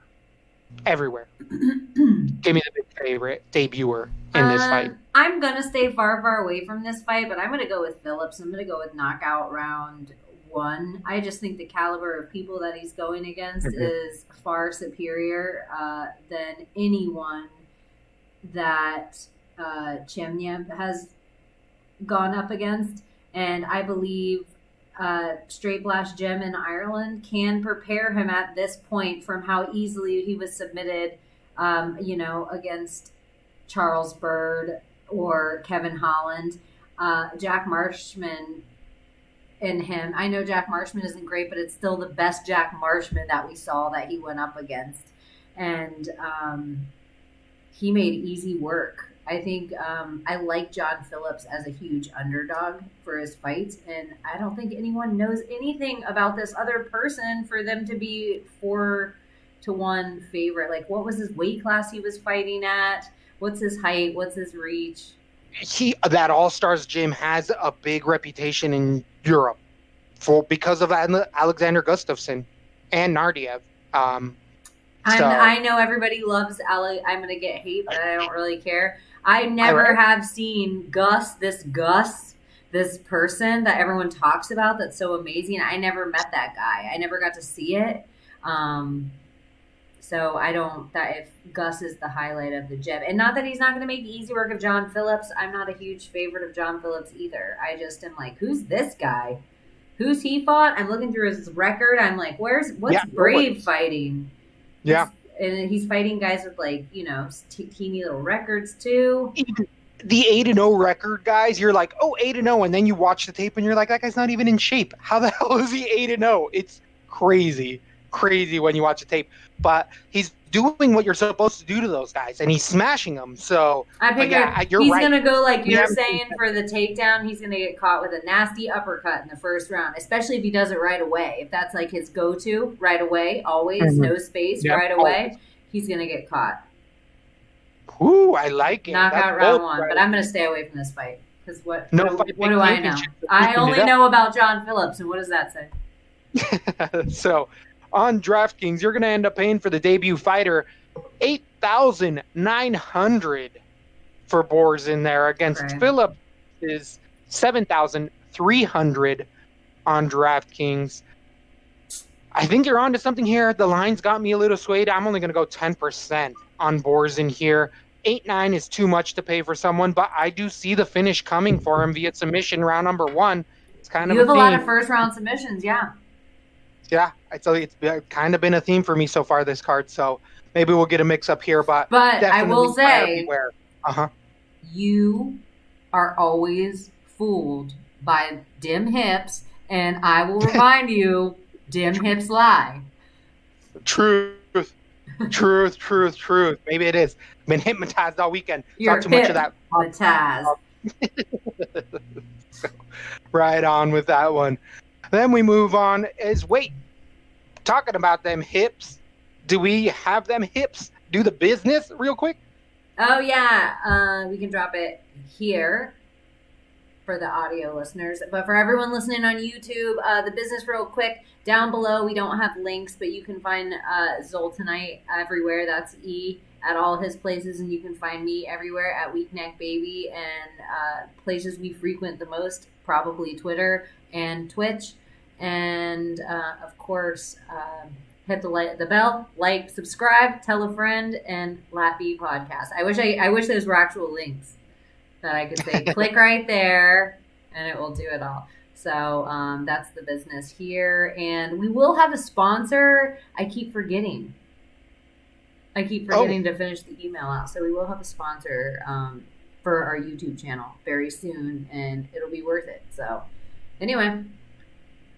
Everywhere. Give me the big favorite debuter in this fight. I'm going to stay far, far away from this fight, but I'm going to go with Phillips. I'm going to go with knockout round 1. I just think the caliber of people that he's going against is far superior than anyone that Chimaev has gone up against. And I believe Straight Blast Gem in Ireland can prepare him at this point from how easily he was submitted, against Charles Bird or Kevin Holland. Jack Marshman and him. I know Jack Marshman isn't great, but it's still the best Jack Marshman that we saw that he went up against. And he made easy work. I think I like John Phillips as a huge underdog for his fights, and I don't think anyone knows anything about this other person for them to be 4-1 favorite. Like, what was his weight class he was fighting at? What's his height? What's his reach? That All Stars gym has a big reputation in Europe because of Alexander Gustafsson and Nardiev. I know everybody loves Ali. I'm going to get hate, but I don't really care. I never have seen Gus, this person that everyone talks about that's so amazing. I never met that guy. I never got to see it. So I don't, that if Gus is the highlight of the gym. And not that he's not going to make easy work of John Phillips. I'm not a huge favorite of John Phillips either. I just am like, who's this guy? Who's he fought? I'm looking through his record. I'm like, what's Brave fighting? Yeah. And he's fighting guys with, like, teeny little records too. The 8-0 record guys, you're like, 8-0, and then you watch the tape and you're like, that guy's not even in shape. How the hell is he 8-0? It's crazy when you watch the tape. But he's doing what you're supposed to do to those guys, and he's smashing them. So I figure he's going to go, like you're saying, for the takedown. He's going to get caught with a nasty uppercut in the first round, especially if he does it right away. If that's like his go-to right away, always, no space, right away, he's going to get caught. Ooh, I like it. Knockout round one, but I'm going to stay away from this fight because what do I know? I only know about John Phillips, and what does that say? So on DraftKings, you're going to end up paying for the debut fighter $8,900 for Boers in there against Phillips is $7,300 on DraftKings. I think you're onto something here. The line's got me a little swayed. I'm only going to go 10% on Boers in here. 8-9 is too much to pay for someone, but I do see the finish coming for him via submission round number 1. It's kind of you have a lot of first round submissions, yeah. Yeah, I tell you, it's kind of been a theme for me so far this card. So maybe we'll get a mix up here, but I will say, uh-huh, you are always fooled by dim hips, and I will remind you, dim hips lie. Truth. Maybe it is. Been hypnotized all weekend. You're not too much of that. Hypnotized. So, right on with that one. Then we move on is talking about them hips. Do we have them hips do the business real quick? Oh yeah, we can drop it here for the audio listeners, but for everyone listening on YouTube, the business real quick. Down below, we don't have links, but you can find Zoltanite everywhere. That's E at all his places, and you can find me everywhere at Weakneck Baby, and places we frequent the most, probably Twitter and Twitch. And of course, hit the bell, like, subscribe, tell a friend, and Lat-B podcast. I wish those were actual links that I could say click right there, and it will do it all. So that's the business here, and we will have a sponsor. I keep forgetting to finish the email out. So we will have a sponsor for our YouTube channel very soon, and it'll be worth it. So anyway.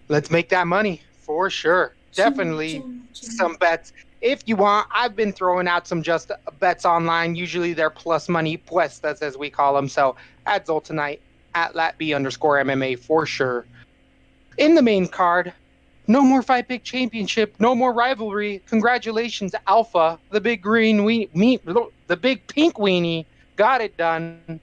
Let's make that money for sure. Definitely some bets. If you want, I've been throwing out some just bets online. Usually they're plus money, puestas as we call them. So at Zoltanite, at @latb_MMA for sure. In the main card, no more Fight Pick Championship, no more rivalry. Congratulations, Alpha, the big green the big pink weenie, got it done.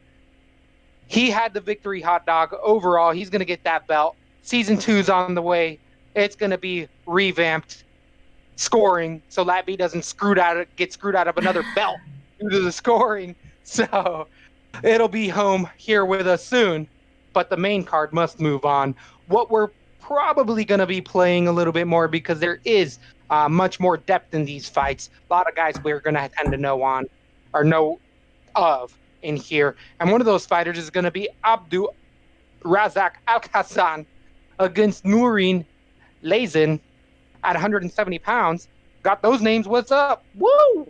He had the victory hot dog overall. He's going to get that belt. Season 2's on the way. It's going to be revamped scoring so Lat-B doesn't get screwed out of another belt due to the scoring. So it'll be home here with us soon. But the main card must move on. What we're probably going to be playing a little bit more because there is much more depth in these fights. A lot of guys we're going to tend to know of in here. And one of those fighters is going to be Abdul Razak Al-Hassan against Nurin Lazin at 170 pounds. Got those names. What's up? Woo!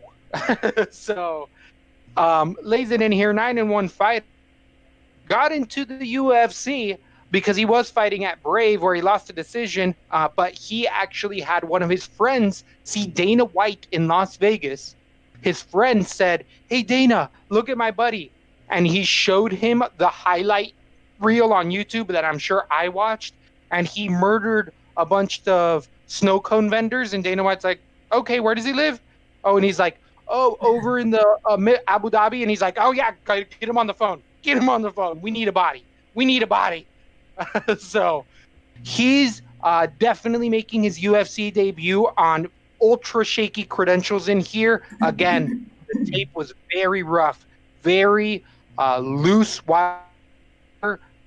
So, Lazin in here, 9-1 fighter. got into the UFC because he was fighting at Brave where he lost a decision, but he actually had one of his friends see Dana White in Las Vegas. His friend said, "Hey, Dana, look at my buddy." And he showed him the highlight reel on YouTube that I'm sure I watched. And he murdered a bunch of snow cone vendors. And Dana White's like, "Okay, where does he live?" Oh, and he's like, "Oh, over in the Abu Dhabi." And he's like, "Oh, yeah, get him on the phone. Get him on the phone. We need a body. We need a body." So he's definitely making his UFC debut on ultra shaky credentials in here. Again, the tape was very rough, very loose, wire,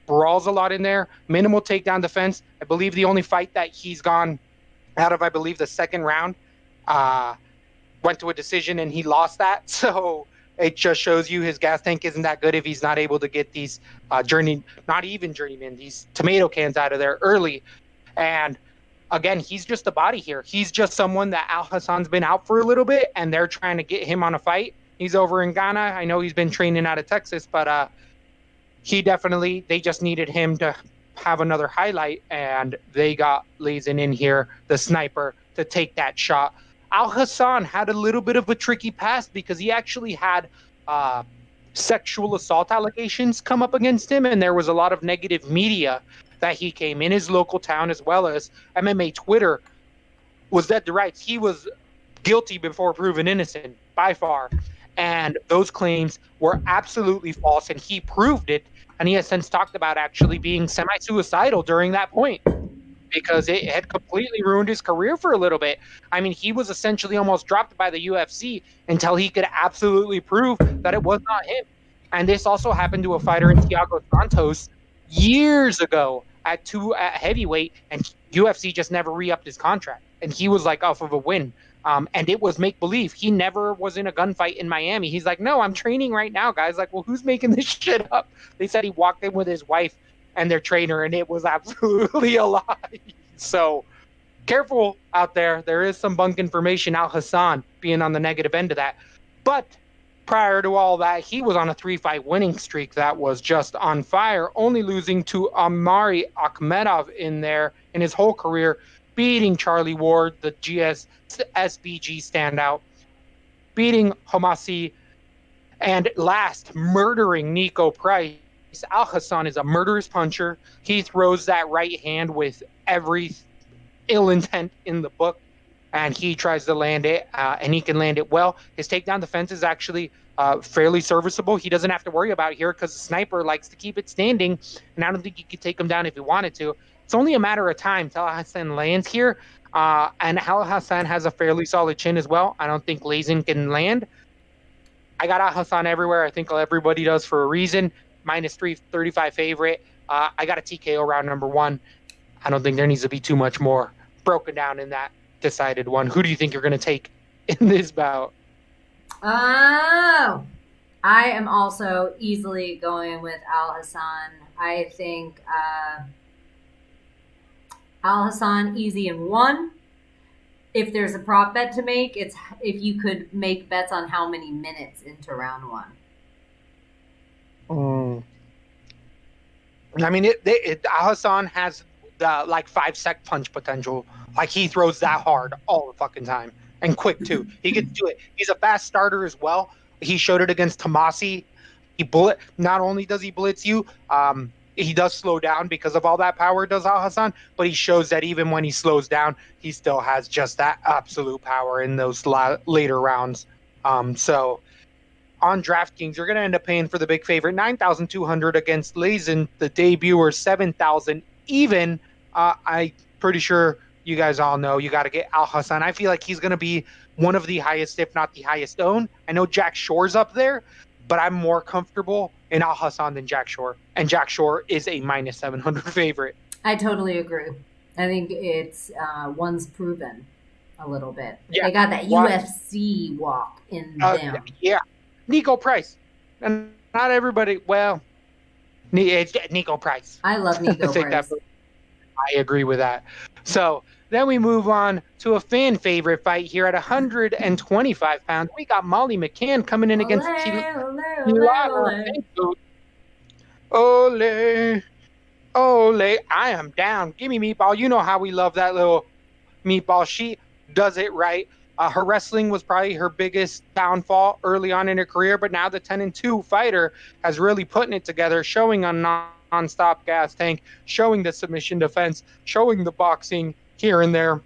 brawls a lot in there, minimal takedown defense. I believe the only fight that he's gone out of, I believe, the second round, went to a decision and he lost that. So it just shows you his gas tank isn't that good if he's not able to get these journeymen, these tomato cans out of there early. And again, he's just a body here. He's just someone that Al Hassan's been out for a little bit, and they're trying to get him on a fight. He's over in Ghana. I know he's been training out of Texas, but they just needed him to have another highlight, and they got Lazen in here, the sniper, to take that shot. Al Hassan had a little bit of a tricky past because he actually had sexual assault allegations come up against him, and there was a lot of negative media that he came in his local town, as well as MMA Twitter was dead to rights. He was guilty before proven innocent by far, and those claims were absolutely false, and he proved it. And he has since talked about actually being semi-suicidal during that point because it had completely ruined his career for a little bit. I mean, he was essentially almost dropped by the UFC until he could absolutely prove that it was not him. And this also happened to a fighter in Thiago Santos years ago at heavyweight, and UFC just never re-upped his contract. And he was like off of a win. And it was make-believe. He never was in a gunfight in Miami. He's like, "No, I'm training right now, guys." Like, well, who's making this shit up? They said he walked in with his wife and their trainer, and it was absolutely a lie. So careful out there. There is some bunk information. Al Hassan being on the negative end of that. But prior to all that, he was on a 3-fight winning streak that was just on fire, only losing to Amari Akhmedov in there in his whole career, beating Charlie Ward, the SBG standout, beating Homasi, and last, murdering Nico Price. Al Hassan is a murderous puncher. He throws that right hand with every ill intent in the book, and he tries to land it, and he can land it well. His takedown defense is actually fairly serviceable. He doesn't have to worry about it here because the sniper likes to keep it standing, and I don't think he could take him down if he wanted to. It's only a matter of time till Al Hassan lands here, and Al Hassan has a fairly solid chin as well. I don't think Lazen can land. I got Al Hassan everywhere. I think everybody does for a reason. -335 favorite. I got a TKO round number 1. I don't think there needs to be too much more broken down in that decided one. Who do you think you're going to take in this bout? Oh, I am also easily going with Al Hassan. I think Al Hassan easy in 1. If there's a prop bet to make, it's if you could make bets on how many minutes into round 1. I mean, Al Hassan has the 5-sec punch potential. Like, he throws that hard all the fucking time, and quick too. He can do it. He's a fast starter as well. He showed it against Tomasi. Not only does he blitz you, he does slow down because of all that power, does Al Hassan, but he shows that even when he slows down, he still has just that absolute power in those later rounds. So on DraftKings, you're going to end up paying for the big favorite, $9,200 against Lazen, the debuter, $7,000 even. I'm pretty sure you guys all know you got to get Al Hassan. I feel like he's going to be one of the highest, if not the highest owned. I know Jack Shore's up there, but I'm more comfortable in Al Hassan than Jack Shore. And Jack Shore is a -700 favorite. I totally agree. I think it's one's proven a little bit. Yeah. They got that UFC walk in them. Yeah. Nico Price. And not everybody, well, it's Nico Price. I love Nico Price. I agree with that. So then we move on to a fan favorite fight here at 125 pounds. We got Molly Mccann coming in against Ole, ole, I am down. Give me Meatball. You know how we love that little Meatball. She does it right. Her wrestling was probably her biggest downfall early on in her career, but now the 10-2 fighter has really putting it together, showing a non-stop gas tank, showing the submission defense, showing the boxing here and there.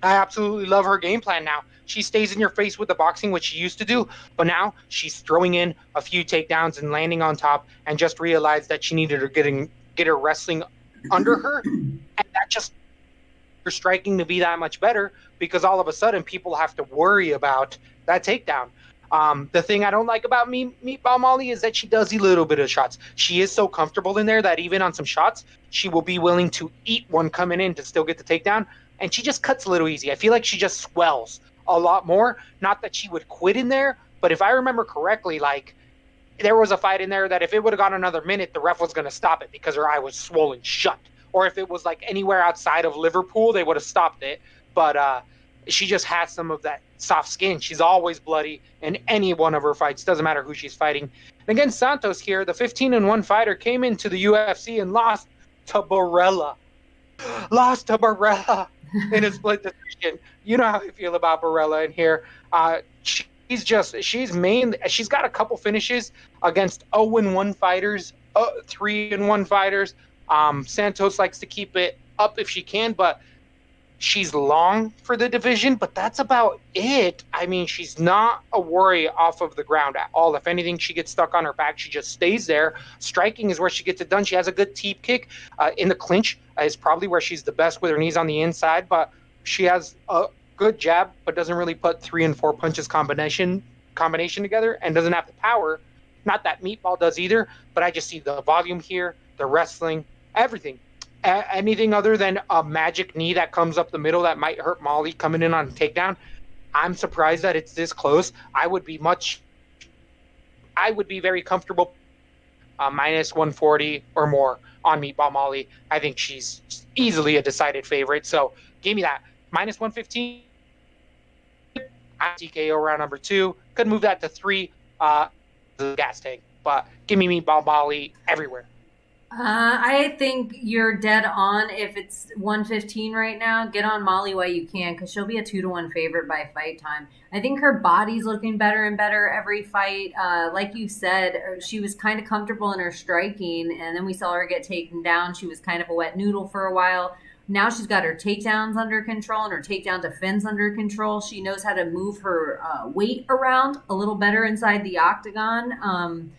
I absolutely love her game plan now. She stays in your face with the boxing, which she used to do, but now she's throwing in a few takedowns and landing on top, and just realized that she needed to get her wrestling under her, and that just her striking to be that much better, because all of a sudden people have to worry about that takedown. The thing I don't like about Meatball Molly is that she does a little bit of shots. She is so comfortable in there that even on some shots, she will be willing to eat one coming in to still get the takedown. And she just cuts a little easy. I feel like she just swells a lot more. Not that she would quit in there, but if I remember correctly, like there was a fight in there that if it would have gone another minute, the ref was going to stop it because her eye was swollen shut. Or if it was like anywhere outside of Liverpool, they would have stopped it. But she just has some of that soft skin. She's always bloody in any one of her fights. Doesn't matter who she's fighting. And against Santos here, the 15-1 fighter came into the UFC and lost to Barella. Lost to Barella in a split decision. You know how I feel about Barella in here. She's got a couple finishes against 0-1 fighters, 3-1 fighters. Santos likes to keep it up if she can, but she's long for the division, but that's about it. I mean, she's not a worry off of the ground at all. If anything, she gets stuck on her back. She just stays there. Striking is where she gets it done. She has a good teep kick. In the clinch is probably where she's the best with her knees on the inside, but she has a good jab, but doesn't really put 3 and 4 punches combination together, and doesn't have the power. Not that Meatball does either, but I just see the volume here, the wrestling, everything. Anything other than a magic knee that comes up the middle that might hurt Molly coming in on a takedown, I'm surprised that it's this close. I would be very comfortable minus 140 or more on Meatball Molly. I think she's easily a decided favorite. So give me that. Minus 115. TKO round number 2. Could move that to 3. The gas tank. But give me Meatball Molly everywhere. I think you're dead on. If it's 115 right now, get on Molly while you can, because she'll be a 2-1 favorite by fight time. I think her body's looking better and better every fight. Like you said, she was kind of comfortable in her striking, and then we saw her get taken down. She was kind of a wet noodle for a while. Now she's got her takedowns under control and her takedown defense under control. She knows how to move her weight around a little better inside the octagon.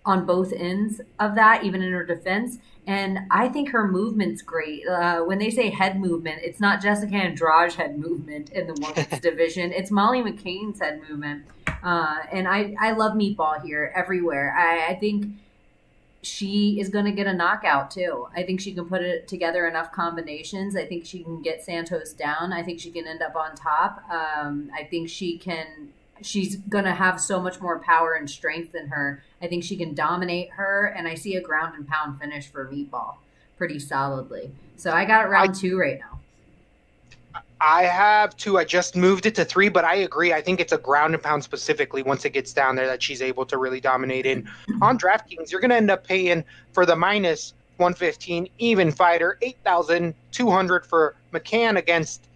On both ends of that, even in her defense. And I think her movement's great. When they say head movement, it's not Jessica Andrade's head movement in the women's division. It's Molly McCann's head movement. And I love Meatball here everywhere. I think she is going to get a knockout too. I think she can put it together enough combinations. I think she can get Santos down. I think she can end up on top. I think she's going to have so much more power and strength in her. I think she can dominate her, and I see a ground and pound finish for Meatball pretty solidly. So I got it round 2 right now. I have 2. I just moved it to 3, but I agree. I think it's a ground and pound specifically once it gets down there that she's able to really dominate in. On DraftKings, you're going to end up paying for the minus 115 even fighter, 8,200 for Mccann against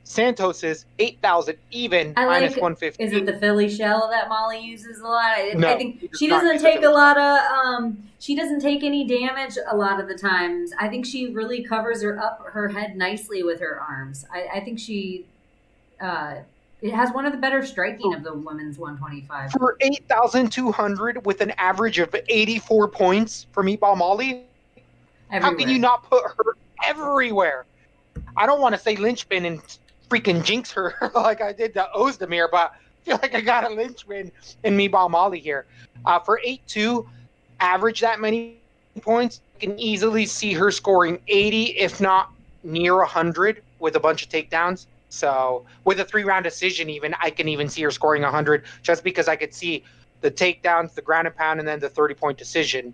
Santos's 8,000 even minus 150. Is it the Philly shell that Molly uses a lot? No, I think she doesn't take a lot of. She doesn't take any damage a lot of the times. I think she really covers her head nicely with her arms. I think she. It has one of the better striking of the women's 125. For 8,200 with an average of 84 points for Meatball Molly, everywhere. How can you not put her everywhere? I don't want to say linchpin and freaking jinx her like I did to Ozdemir, but I feel like I got a linchpin in Meatball Molly here. For 8-2, average that many points, you can easily see her scoring 80, if not near 100, with a bunch of takedowns. So with a 3-round decision even, I can even see her scoring 100 just because I could see the takedowns, the ground and pound, and then the 30-point decision.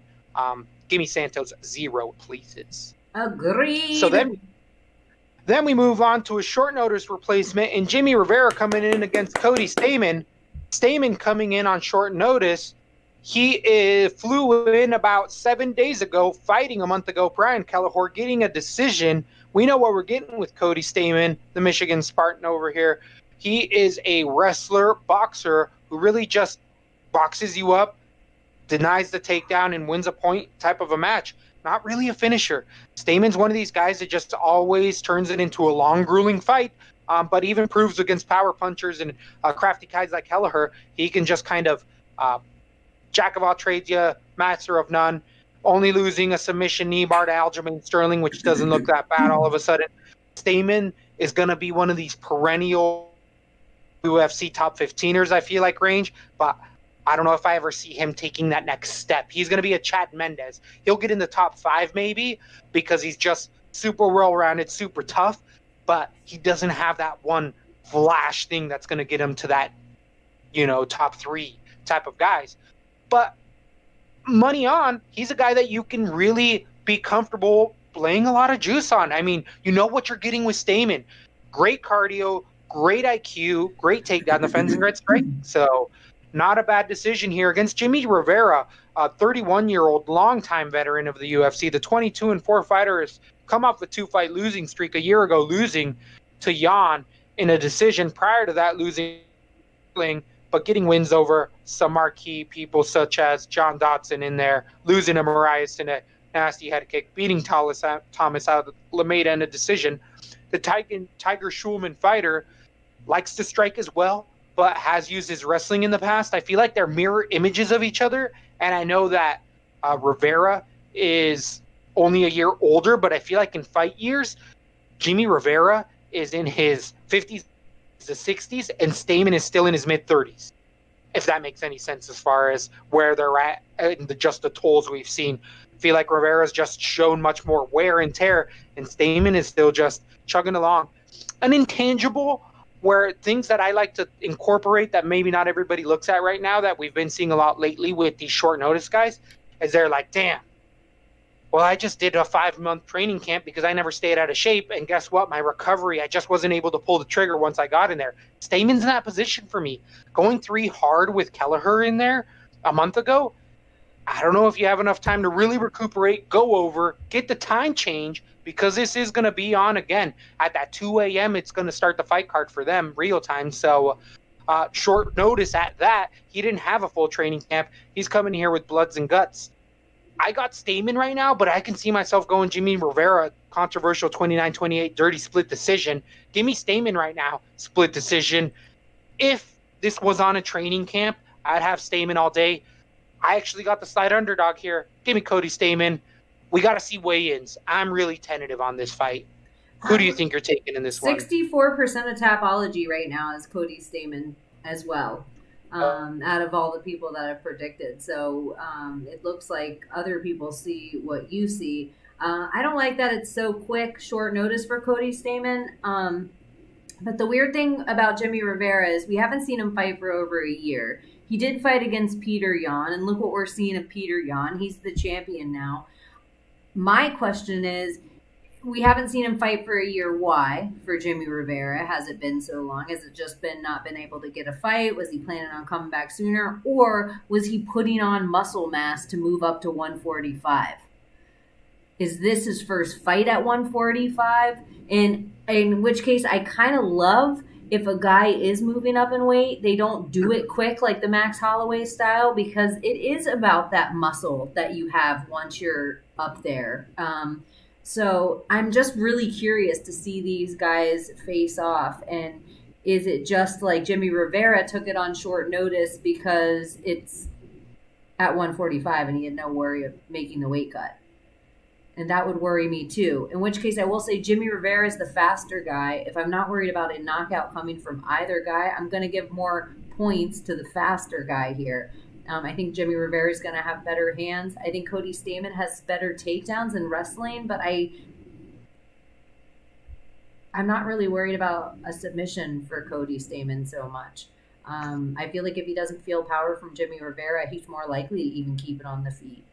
Give me Santos 0, please. Agreed. So then we move on to a short notice replacement, and Jimmy Rivera coming in against Cody Stamann. Stamann coming in on short notice. flew in about 7 days ago, fighting a month ago. Brian Kelleher getting a decision. We know what we're getting with Cody Stamann, the Michigan Spartan over here. He is a wrestler, boxer, who really just boxes you up, denies the takedown, and wins a point type of a match. Not really a finisher. Stamann's one of these guys that just always turns it into a long, grueling fight, but even proves against power punchers and crafty guys like Kelleher, he can just kind of jack of all trades, master of none, only losing a submission knee bar to Aljamain Sterling, which doesn't look that bad all of a sudden. Stamann is going to be one of these perennial UFC top 15ers, I feel like, range, but I don't know if I ever see him taking that next step. He's going to be a Chad Mendes. He'll get in the top 5 maybe because he's just super well-rounded, super tough, but he doesn't have that one flash thing that's going to get him to that, top 3 type of guys. But money on, he's a guy that you can really be comfortable laying a lot of juice on. I mean, you know what you're getting with Stamann. Great cardio, great IQ, great takedown defense, and great strike. So not a bad decision here against Jimmy Rivera, a 31-year-old longtime veteran of the UFC. The 22-4 fighter has come off a 2-fight losing streak a year ago, losing to Jan in a decision. Prior to that, losing, but getting wins over some marquee people such as John Dodson in there, losing to Marias in a nasty head kick, beating Thomas out of LeMayda in a decision. The Tiger Schulman fighter likes to strike as well, but has used his wrestling in the past. I feel like they're mirror images of each other, and I know that Rivera is only a year older, but I feel like in fight years, Jimmy Rivera is in his 50s to 60s, and Stamann is still in his mid-30s, if that makes any sense as far as where they're at and just the tolls we've seen. I feel like Rivera's just shown much more wear and tear, and Stamann is still just chugging along. An intangible where things that I like to incorporate that maybe not everybody looks at right now that we've been seeing a lot lately with these short notice guys is they're like, damn, well, I just did a 5-month training camp because I never stayed out of shape. And guess what? My recovery, I just wasn't able to pull the trigger once I got in there. Stamann's in that position for me. Going 3 hard with Kelleher in there a month ago, I don't know if you have enough time to really recuperate, go over, get the time change, because this is going to be on again. At that 2 a.m., it's going to start the fight card for them real time. So short notice at that. He didn't have a full training camp. He's coming here with bloods and guts. I got Stamann right now, but I can see myself going Jimmy Rivera, controversial 29-28 dirty split decision. Give me Stamann right now, split decision. If this was on a training camp, I'd have Stamann all day. I actually got the slight underdog here. Give me Cody Stamann. We got to see weigh-ins. I'm really tentative on this fight. Who do you think you're taking in this 64% of Tapology right now is Cody Stamann as well, out of all the people that have predicted. So it looks like other people see what you see. I don't like that it's so quick, short notice for Cody Stamann. But the weird thing about Jimmy Rivera is we haven't seen him fight for over a year. He did fight against Peter Yan, and look what we're seeing of Peter Yan. He's the champion now. My question is, we haven't seen him fight for a year. Why? For Jimmy Rivera, has it been so long? Has it just been not been able to get a fight? Was he planning on coming back sooner? Or was he putting on muscle mass to move up to 145? Is this his first fight at 145? In which case, I kind of love if a guy is moving up in weight, they don't do it quick like the Max Holloway style, because it is about that muscle that you have once you're up there. So I'm just really curious to see these guys face off. And is it just like Jimmy Rivera took it on short notice because it's at 145 and he had no worry of making the weight cut? And that would worry me too. In which case, I will say Jimmy Rivera is the faster guy. If I'm not worried about a knockout coming from either guy, I'm going to give more points to the faster guy here. I think Jimmy Rivera is going to have better hands. I think Cody Stamann has better takedowns in wrestling, but I'm not really worried about a submission for Cody Stamann so much. I feel like if he doesn't feel power from Jimmy Rivera, he's more likely to even keep it on the feet.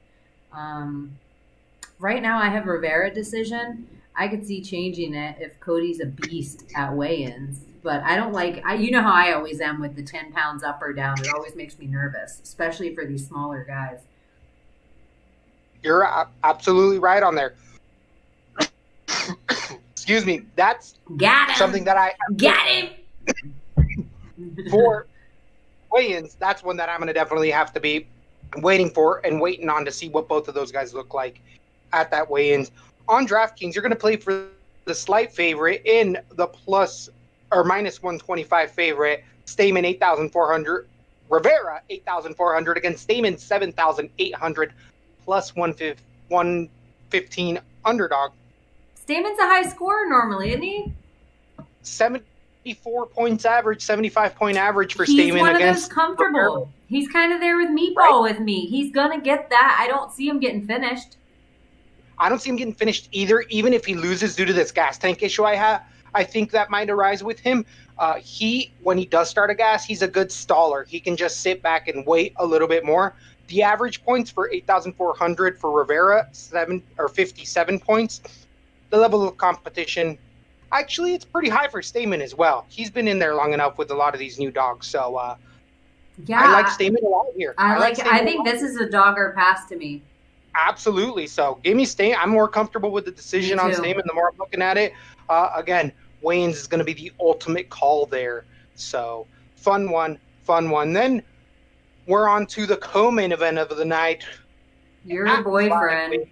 Right now, I have Rivera decision. I could see changing it if Cody's a beast at weigh-ins. But I don't you know how I always am with the 10 pounds up or down. It always makes me nervous, especially for these smaller guys. You're absolutely right on there. Excuse me. That's something that I got him for weigh-ins. That's one that I'm going to definitely have to be waiting on to see what both of those guys look like at that weigh-ins. On DraftKings, you're going to play for the slight favorite in the plus or minus 125 favorite. Stamen 8,400, Rivera 8,400 against Stamen 7,800 plus 115 underdog. Stamen's a high scorer normally, isn't he? 74 points average, 75 point average for He's Stamen one against of those comfortable. Rivera. He's kind of there with Meatball Right. with me. He's gonna get that. I don't see him getting finished. I don't see him getting finished either, even if he loses due to this gas tank issue I have. I think that might arise with him. When he does start a gas, he's a good staller. He can just sit back and wait a little bit more. The average points for 8,400 for Rivera, 57 points. The level of competition, actually, it's pretty high for Stamen as well. He's been in there long enough with a lot of these new dogs, so Yeah, I like Stamen a lot here. I think this is a dog or pass to me. Absolutely. So give me Stamen. I'm more comfortable with the decision on Stamen the more I'm looking at it. Again, Wayne's is going to be the ultimate call there. So fun one. Then we're on to the co-main event of the night. Your boyfriend.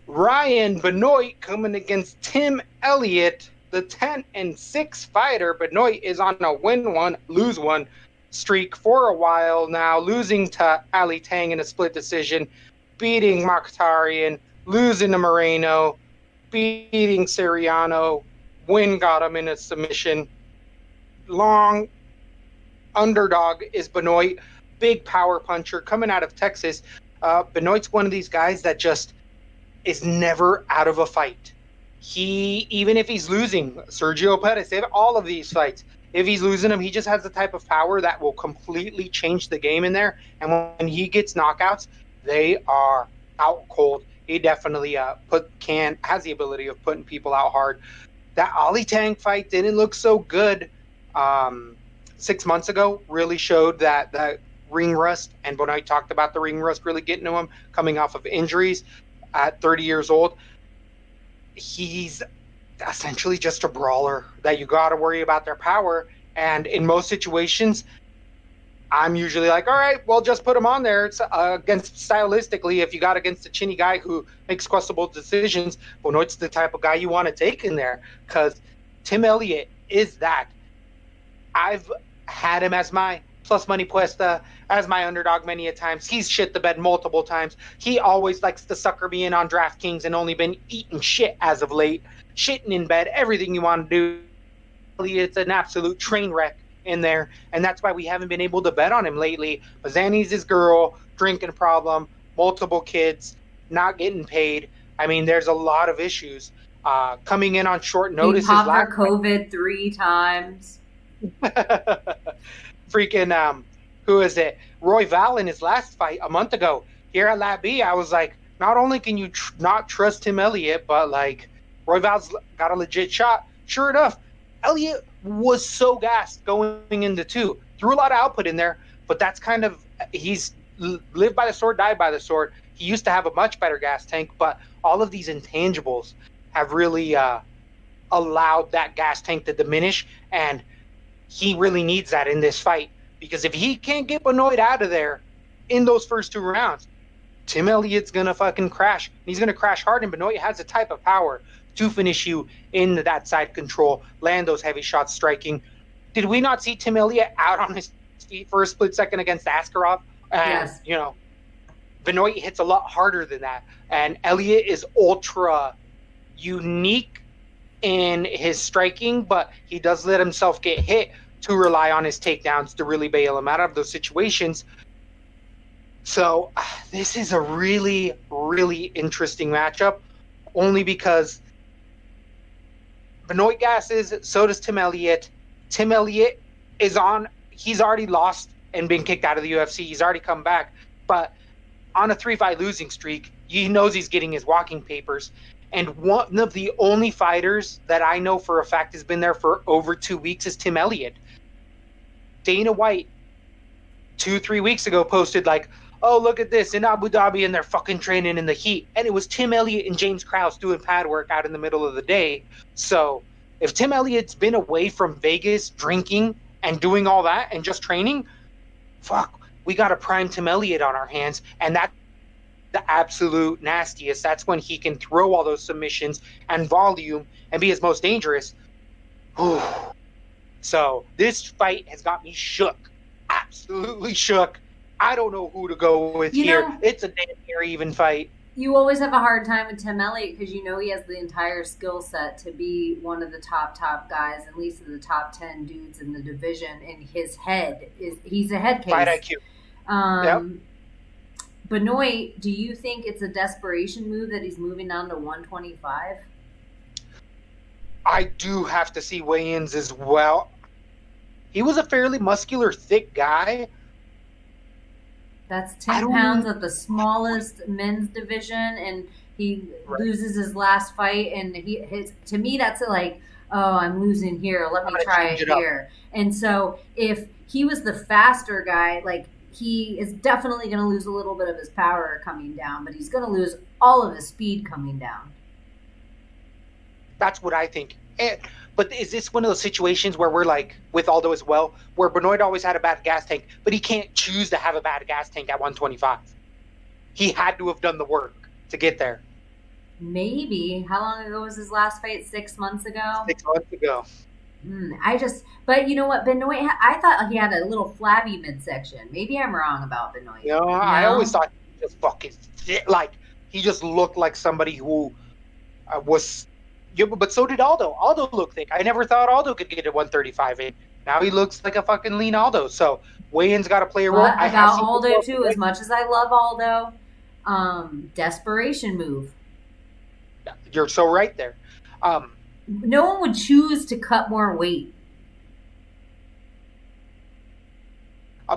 Ryan Benoit coming against Tim Elliott, the 10-6 fighter. Benoit is on a win one, lose one streak for a while now, losing to Ali Tang in a split decision, beating Mkhitaryan, losing to Moreno, beating Siriano, win got him in a submission. Long underdog is Benoit, big power puncher coming out of Texas. Benoit's one of these guys that just is never out of a fight. Even if he's losing, Sergio Pettis, all of these fights, if he's losing them, he just has the type of power that will completely change the game in there. And when he gets knockouts, they are out cold. He definitely has the ability of putting people out hard. That Ali Tang fight didn't look so good 6 months ago. Really showed that ring rust, and Benoit talked about the ring rust really getting to him coming off of injuries at 30 years old. He's essentially just a brawler that you got to worry about their power. And in most situations, I'm usually like, all right, well, just put him on there. It's against stylistically, if you got against a chinny guy who makes questionable decisions, Benoit's the type of guy you want to take in there, because Tim Elliott is that. I've had him as my plus money puesta, as my underdog many a times. He's shit the bed multiple times. He always likes to sucker me in on DraftKings and only been eating shit as of late. Shitting in bed, everything you want to do. It's an absolute train wreck in there, and that's why we haven't been able to bet on him lately. Bazani's his girl, drinking problem, multiple kids, not getting paid. I mean, there's a lot of issues. Coming in on short notice. He popped for COVID 3 times. Freaking, who is it? Roy Val in his last fight a month ago here at Lab B, I was like, not only can you not trust Tim Elliott, but like Roy Val's got a legit shot. Sure enough, Elliott was so gassed going into 2. Threw a lot of output in there, but that's kind of, he's lived by the sword, died by the sword. He used to have a much better gas tank, but all of these intangibles have really allowed that gas tank to diminish, and he really needs that in this fight, because if he can't get Benoit out of there in those first 2 rounds, Tim Elliott's going to fucking crash. He's going to crash hard, and Benoit has a type of power to finish you in that side control, land those heavy shots striking. Did we not see Tim Elliott out on his feet for a split second against Askarov? And, Yes. you know, Benoit hits a lot harder than that. And Elliott is ultra unique in his striking, but he does let himself get hit to rely on his takedowns to really bail him out of those situations. So this is a really, really interesting matchup, only because Benoit gasses, so does Tim Elliott. Tim Elliott is he's already lost and been kicked out of the UFC. He's already come back, but on a 3-5 losing streak, he knows he's getting his walking papers. And one of the only fighters that I know for a fact has been there for over 2 weeks is Tim Elliott. Dana White 2-3 weeks ago posted like, oh, look at this in Abu Dhabi and they're fucking training in the heat. And it was Tim Elliott and James Krause doing pad work out in the middle of the day. So if Tim Elliott's been away from Vegas drinking and doing all that and just training, fuck, we got a prime Tim Elliott on our hands. And that's the absolute nastiest. That's when he can throw all those submissions and volume and be his most dangerous. Whew. So this fight has got me shook. Absolutely shook. I don't know who to go with here. It's a damn near even fight. You always have a hard time with Tim Elliott because you know he has the entire skill set to be one of the top guys, at least in the top 10 dudes in the division. In his head, he's a head case. Fight IQ. Yep. Benoit, do you think it's a desperation move that he's moving down to 125? I do have to see weigh-ins as well. He was a fairly muscular, thick guy. That's 10 pounds at the smallest men's division, and he loses his last fight, and to me, that's like, oh, I'm losing here. Let me try it here. And so if he was the faster guy, like, he is definitely going to lose a little bit of his power coming down, but he's going to lose all of his speed coming down. That's what I think. But is this one of those situations where we're like, with Aldo as well, where Benoit always had a bad gas tank, but he can't choose to have a bad gas tank at 125? He had to have done the work to get there. Maybe. How long ago was his last fight? 6 months ago? 6 months ago. But you know what, Benoit, I thought he had a little flabby midsection. Maybe I'm wrong about Benoit. No, I always thought he just fucking like, he just looked like somebody who was, but so did Aldo. Aldo looked thick. I never thought Aldo could get to 135. And now he looks like a fucking lean Aldo. So weigh-in's got to play a role. I got Aldo too, as much as I love Aldo. Desperation move. You're so right there. No one would choose to cut more weight.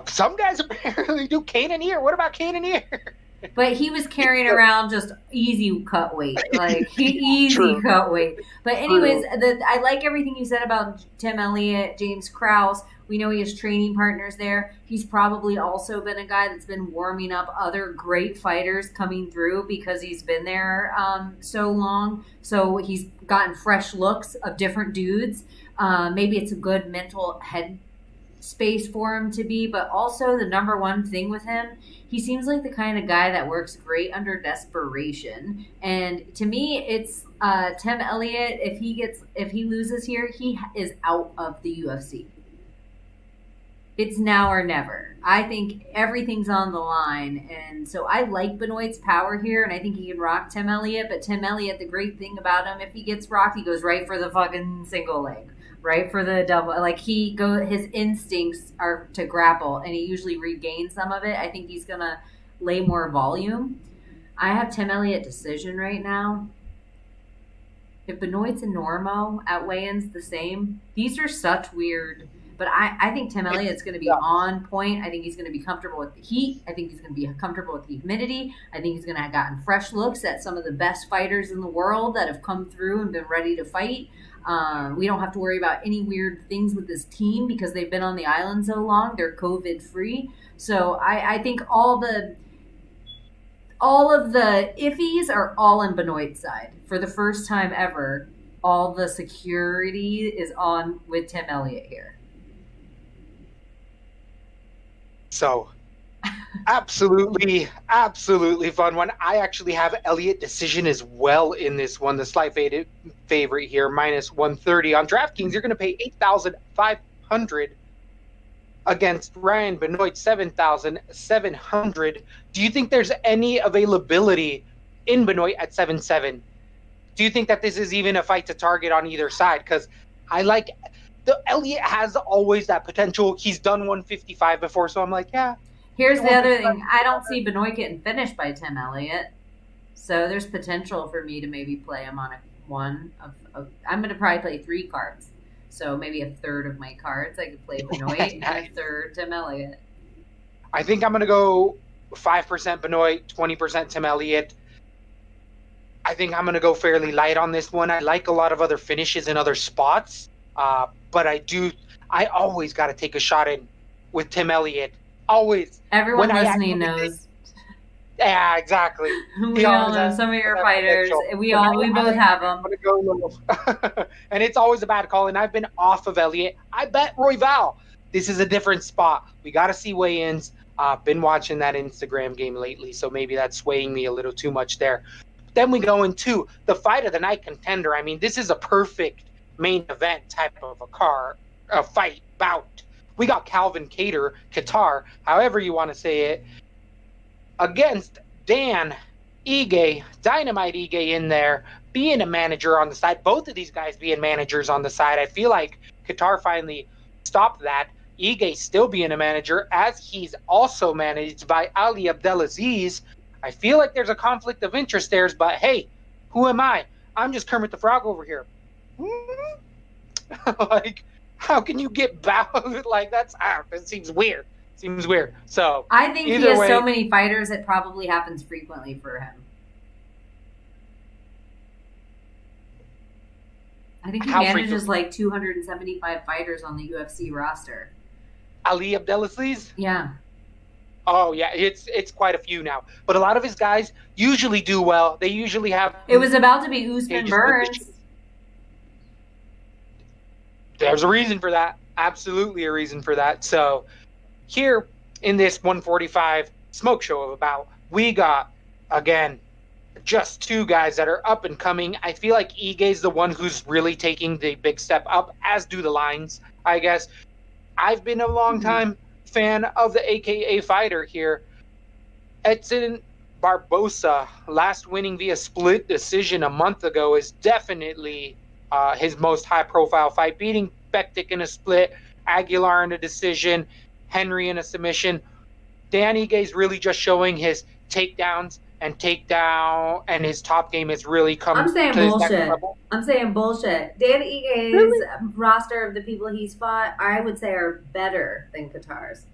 Some guys apparently do. Cannonier. What about Cannonier? But he was carrying around just easy cut weight, like easy cut weight. But anyways, I like everything you said about Tim Elliott, James Krause. We know he has training partners there. He's probably also been a guy that's been warming up other great fighters coming through because he's been there so long. So he's gotten fresh looks of different dudes. Maybe it's a good mental head space for him to be, but also the number one thing with him, he seems like the kind of guy that works great under desperation. And to me, it's Tim Elliott. If he loses here, he is out of the UFC. It's now or never. I think everything's on the line. And so I like Benoit's power here, and I think he can rock Tim Elliott. But Tim Elliott, the great thing about him, if he gets rocked, he goes right for the fucking single leg. Right for the double. Like his instincts are to grapple, and he usually regains some of it. I think he's going to lay more volume. I have Tim Elliott decision right now. If Benoit's and Normo at weigh-ins the same, these are such weird. But I think Tim Elliott's going to be on point. I think he's going to be comfortable with the heat. I think he's going to be comfortable with the humidity. I think he's going to have gotten fresh looks at some of the best fighters in the world that have come through and been ready to fight. We don't have to worry about any weird things with this team because they've been on the island so long. They're COVID-free. So I think all of the iffies are all on Benoit's side. For the first time ever, all the security is on with Tim Elliott here. So, absolutely fun one. I actually have Elliott decision as well in this one. The slight favorite here, minus 130 on DraftKings. You're going to pay $8,500 against Ryan Benoit, $7,700. Do you think there's any availability in Benoit at 7-7? Do you think that this is even a fight to target on either side? Because I like. Elliott has always that potential. He's done 155 before, so I'm like, yeah. Here's the other thing. I don't see Benoit getting finished by Tim Elliott, so there's potential for me to maybe play him on I'm going to probably play 3 cards, so maybe a third of my cards I could play Benoit and a third Tim Elliott. I think I'm going to go 5% Benoit, 20% Tim Elliott. I think I'm going to go fairly light on this one. I like a lot of other finishes in other spots, but I always got to take a shot in with Tim Elliott. Always. Everyone When I listening actually knows. Yeah, exactly. We all know some of your fighters. We both have them. I'm gonna go low. And it's always a bad call, and I've been off of Elliott. I bet Royval. This is a different spot. We got to see weigh-ins. Been watching that Instagram game lately, so maybe that's swaying me a little too much there. Then we go into the fight of the night contender. I mean, this is a perfect main event type of a fight bout. We got Calvin Kattar, however you want to say it, against Dan Ige, Dynamite Ige in there, being a manager on the side. Both of these guys being managers on the side. I feel like Kattar finally stopped that. Ige still being a manager, as he's also managed by Ali Abdelaziz. I feel like there's a conflict of interest there, but hey, who am I? I'm just Kermit the Frog over here. Like, how can you get bowed? Like, that seems weird. So I think he has so many fighters, it probably happens frequently for him. I think he manages like 275 fighters on the UFC roster. Ali Abdelaziz? Yeah. Oh yeah, it's quite a few now. But a lot of his guys usually do well. They usually have. It was about to be Usman Burns. There's a reason for that. Absolutely a reason for that. So here in this 145 smoke show of a bout, we got, again, just two guys that are up and coming. I feel like Ige's the one who's really taking the big step up, as do the lines, I guess. I've been a long time fan of the AKA fighter here. Edson Barbosa, last winning via split decision a month ago, is definitely his most high-profile fight, beating Bektic in a split, Aguilar in a decision, Henry in a submission. Dan Ige really just showing his takedowns and his top game has really come. I'm saying bullshit. Dan Ige's roster of the people he's fought, I would say, are better than Kattar's.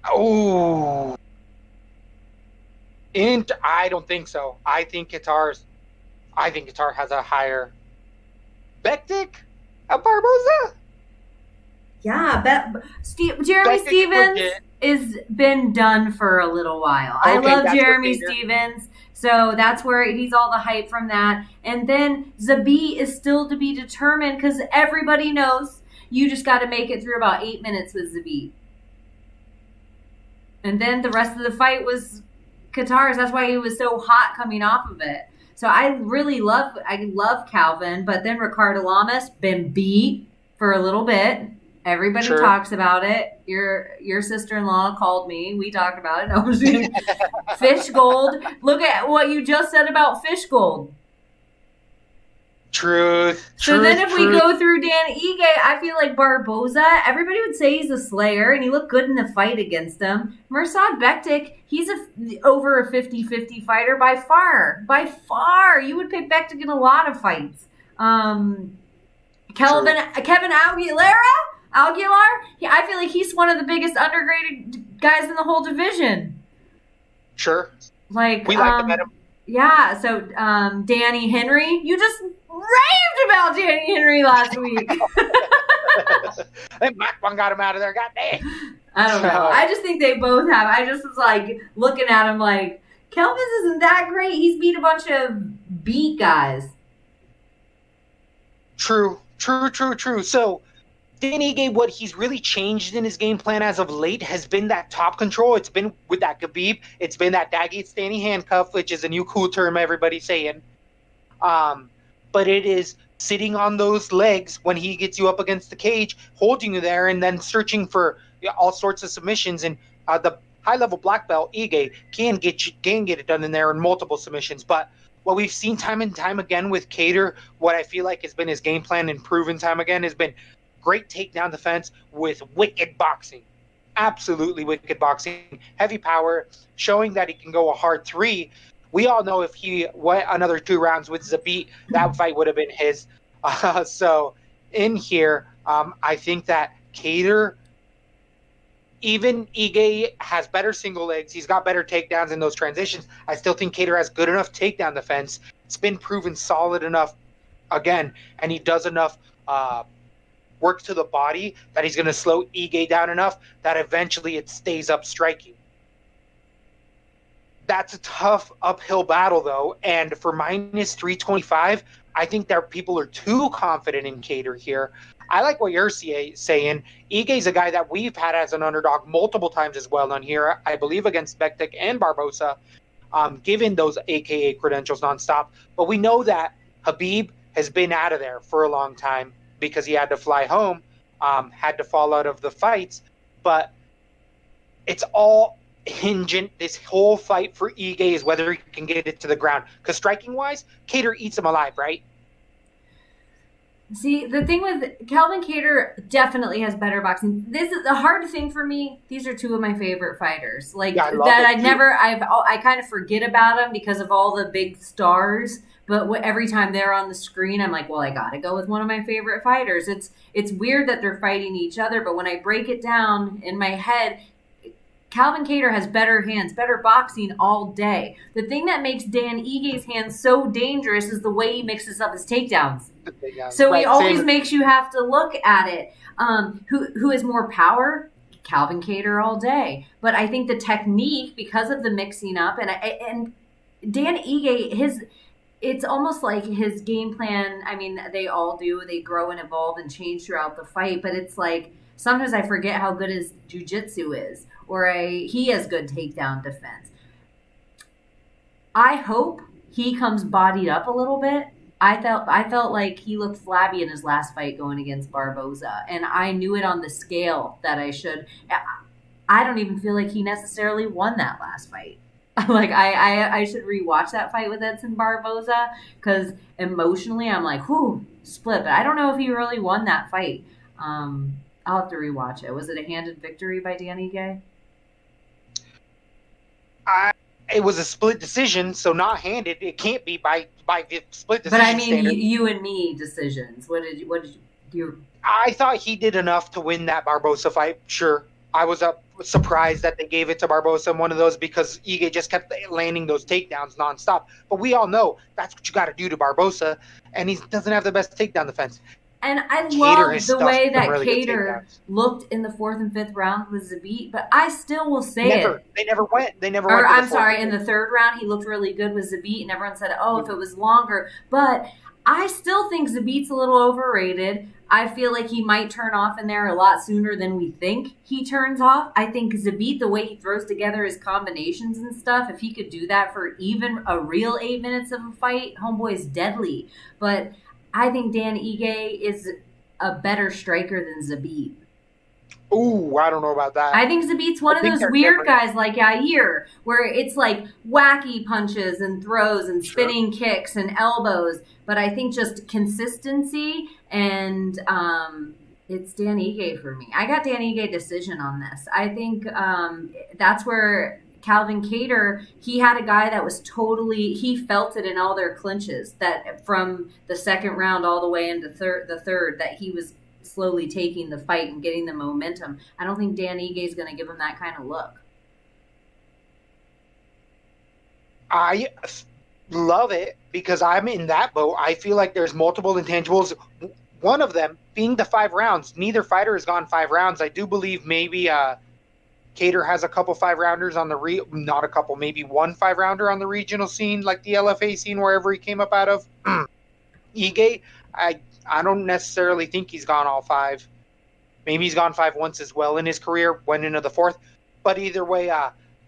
Oh, I don't think so. I think Kattar has a higher. Bektic, Barbosa. Yeah, Jeremy Stevens is been done for a little while. I love Jeremy Stevens, so that's where he's all the hype from that. And then Zabit is still to be determined because everybody knows you just got to make it through about 8 minutes with Zabit. And then the rest of the fight was Kattar's. That's why he was so hot coming off of it. So I love Calvin, but then Ricardo Ramos been beat for a little bit. Everybody talks about it. Your sister-in-law called me. We talked about it. No, Fish Gold. Look at what you just said about Fish Gold. Truth. So then if we go through Dan Ige, I feel like Barbosa, everybody would say he's a slayer, and he looked good in the fight against him. Mirsad Bektic, he's over a 50-50 fighter by far. By far. You would pick Bektic in a lot of fights. Kevin Aguilar, I feel like he's one of the biggest undergraded guys in the whole division. Sure. Like, we like to bet him. Yeah, so Danny Henry, you just raved about Danny Henry last week. And Mccann got him out of there. God dang. I don't know. I just think they both have. I just was like looking at him like, Kelvin's isn't that great. He's beat a bunch of beat guys. True. So Dan Ige, what he's really changed in his game plan as of late has been that top control. It's been with that Khabib. It's been that Daghestani handcuff, which is a new cool term everybody's saying. But it is sitting on those legs when he gets you up against the cage, holding you there, and then searching for all sorts of submissions. And the high-level black belt, Ige, can get it done in there in multiple submissions. But what we've seen time and time again with Kattar, what I feel like has been his game plan and proven time again, has been great takedown defense with wicked boxing. Absolutely wicked boxing. Heavy power, showing that he can go a hard 3. We all know if he went another 2 rounds with Zabit, that fight would have been his. So in here, I think that Kattar even Ige has better single legs. He's got better takedowns in those transitions. I still think Kattar has good enough takedown defense. It's been proven solid enough again, and he does enough work to the body that he's going to slow Ige down enough that eventually it stays up striking. That's a tough uphill battle, though, and for minus 325, I think that people are too confident in Kattar here. I like what you're saying. Ige's a guy that we've had as an underdog multiple times as well on here, I believe against Bektik and Barbosa, given those AKA credentials nonstop. But we know that Khabib has been out of there for a long time because he had to fly home, had to fall out of the fights. But it's all hinging. This whole fight for Ige is whether he can get it to the ground. Because striking-wise, Kattar eats him alive, right? See, the thing with Calvin Kattar definitely has better boxing. This is the hard thing for me. These are two of my favorite fighters. Like yeah, I kind of forget about them because of all the big stars. But every time they're on the screen, I'm like, well, I got to go with one of my favorite fighters. It's weird that they're fighting each other, but when I break it down in my head, Calvin Kattar has better hands, better boxing all day. The thing that makes Dan Ige's hands so dangerous is the way he mixes up his takedowns. So he always makes you have to look at it. Who has more power? Calvin Kattar all day. But I think the technique, because of the mixing up, and Dan Ige, it's almost like his game plan. I mean, they all do. They grow and evolve and change throughout the fight. But it's like sometimes I forget how good his jiu-jitsu is, or he has good takedown defense. I hope he comes bodied up a little bit. I felt like he looked flabby in his last fight going against Barbosa, and I knew it on the scale that I should. I don't even feel like he necessarily won that last fight. Like I should rewatch that fight with Edson Barbosa because emotionally I'm like, whew, split. But I don't know if he really won that fight. I'll have to rewatch it. Was it a handed victory by Dan Ige? It was a split decision, so not handed. It can't be by the split decision. But I mean, standard. you and me decisions. What did you? I thought he did enough to win that Barbosa fight. Sure, I was surprised that they gave it to Barbosa in one of those because Ige just kept landing those takedowns nonstop. But we all know that's what you got to do to Barbosa, and he doesn't have the best takedown defense. And I love the way that Kattar looked in the 4th and 5th round with Zabit, but I still will say They never went. In the 3rd round, he looked really good with Zabit, and everyone said, oh, if it was longer. But I still think Zabit's a little overrated. I feel like he might turn off in there a lot sooner than we think he turns off. I think Zabit, the way he throws together his combinations and stuff, if he could do that for even a real 8 minutes of a fight, homeboy's deadly. But I think Dan Ige is a better striker than Zabit. Ooh, I don't know about that. I think Zabit's one of those weird guys like Yair, where it's like wacky punches and throws and spinning kicks and elbows. But I think just consistency and it's Dan Ige for me. I got Dan Ige decision on this. I think that's where Calvin Kattar, he had a guy that was he felt it in all their clinches, that from the 2nd round all the way into the third, that he was slowly taking the fight and getting the momentum. I don't think Dan Ige is going to give him that kind of look. I love it because I'm in that boat. I feel like there's multiple intangibles. One of them being the 5 rounds. Neither fighter has gone 5 rounds. I do believe maybe Kattar has a couple 5-rounders on not a couple, maybe one 5-rounder on the regional scene, like the LFA scene, wherever he came up out of. Ige, I don't necessarily think he's gone all 5. Maybe he's gone 5 once as well in his career, went into the 4th. But either way,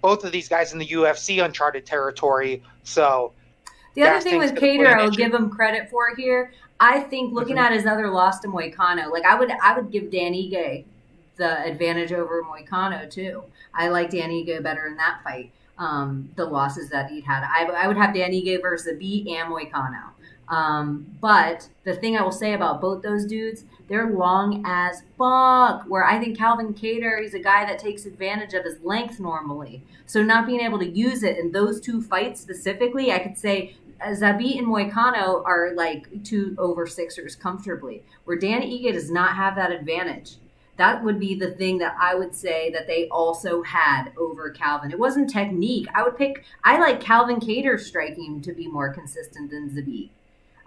both of these guys in the UFC uncharted territory. So the other thing with Kattar, I will give him credit for here. I think looking at his other loss to Moicano, like I would give Dan Ige the advantage over Moicano too. I like Dan Ige better in that fight. The losses that he'd had, I would have Dan Ige versus Zabit and Moicano. But the thing I will say about both those dudes, they're long as fuck. Where I think Calvin Kattar is a guy that takes advantage of his length normally. So not being able to use it in those 2 fights specifically, I could say Zabit and Moicano are like 2 over 6ers comfortably. Where Dan Ige does not have that advantage. That would be the thing that I would say that they also had over Calvin. It wasn't technique. I like Calvin Kattar striking to be more consistent than Zabit.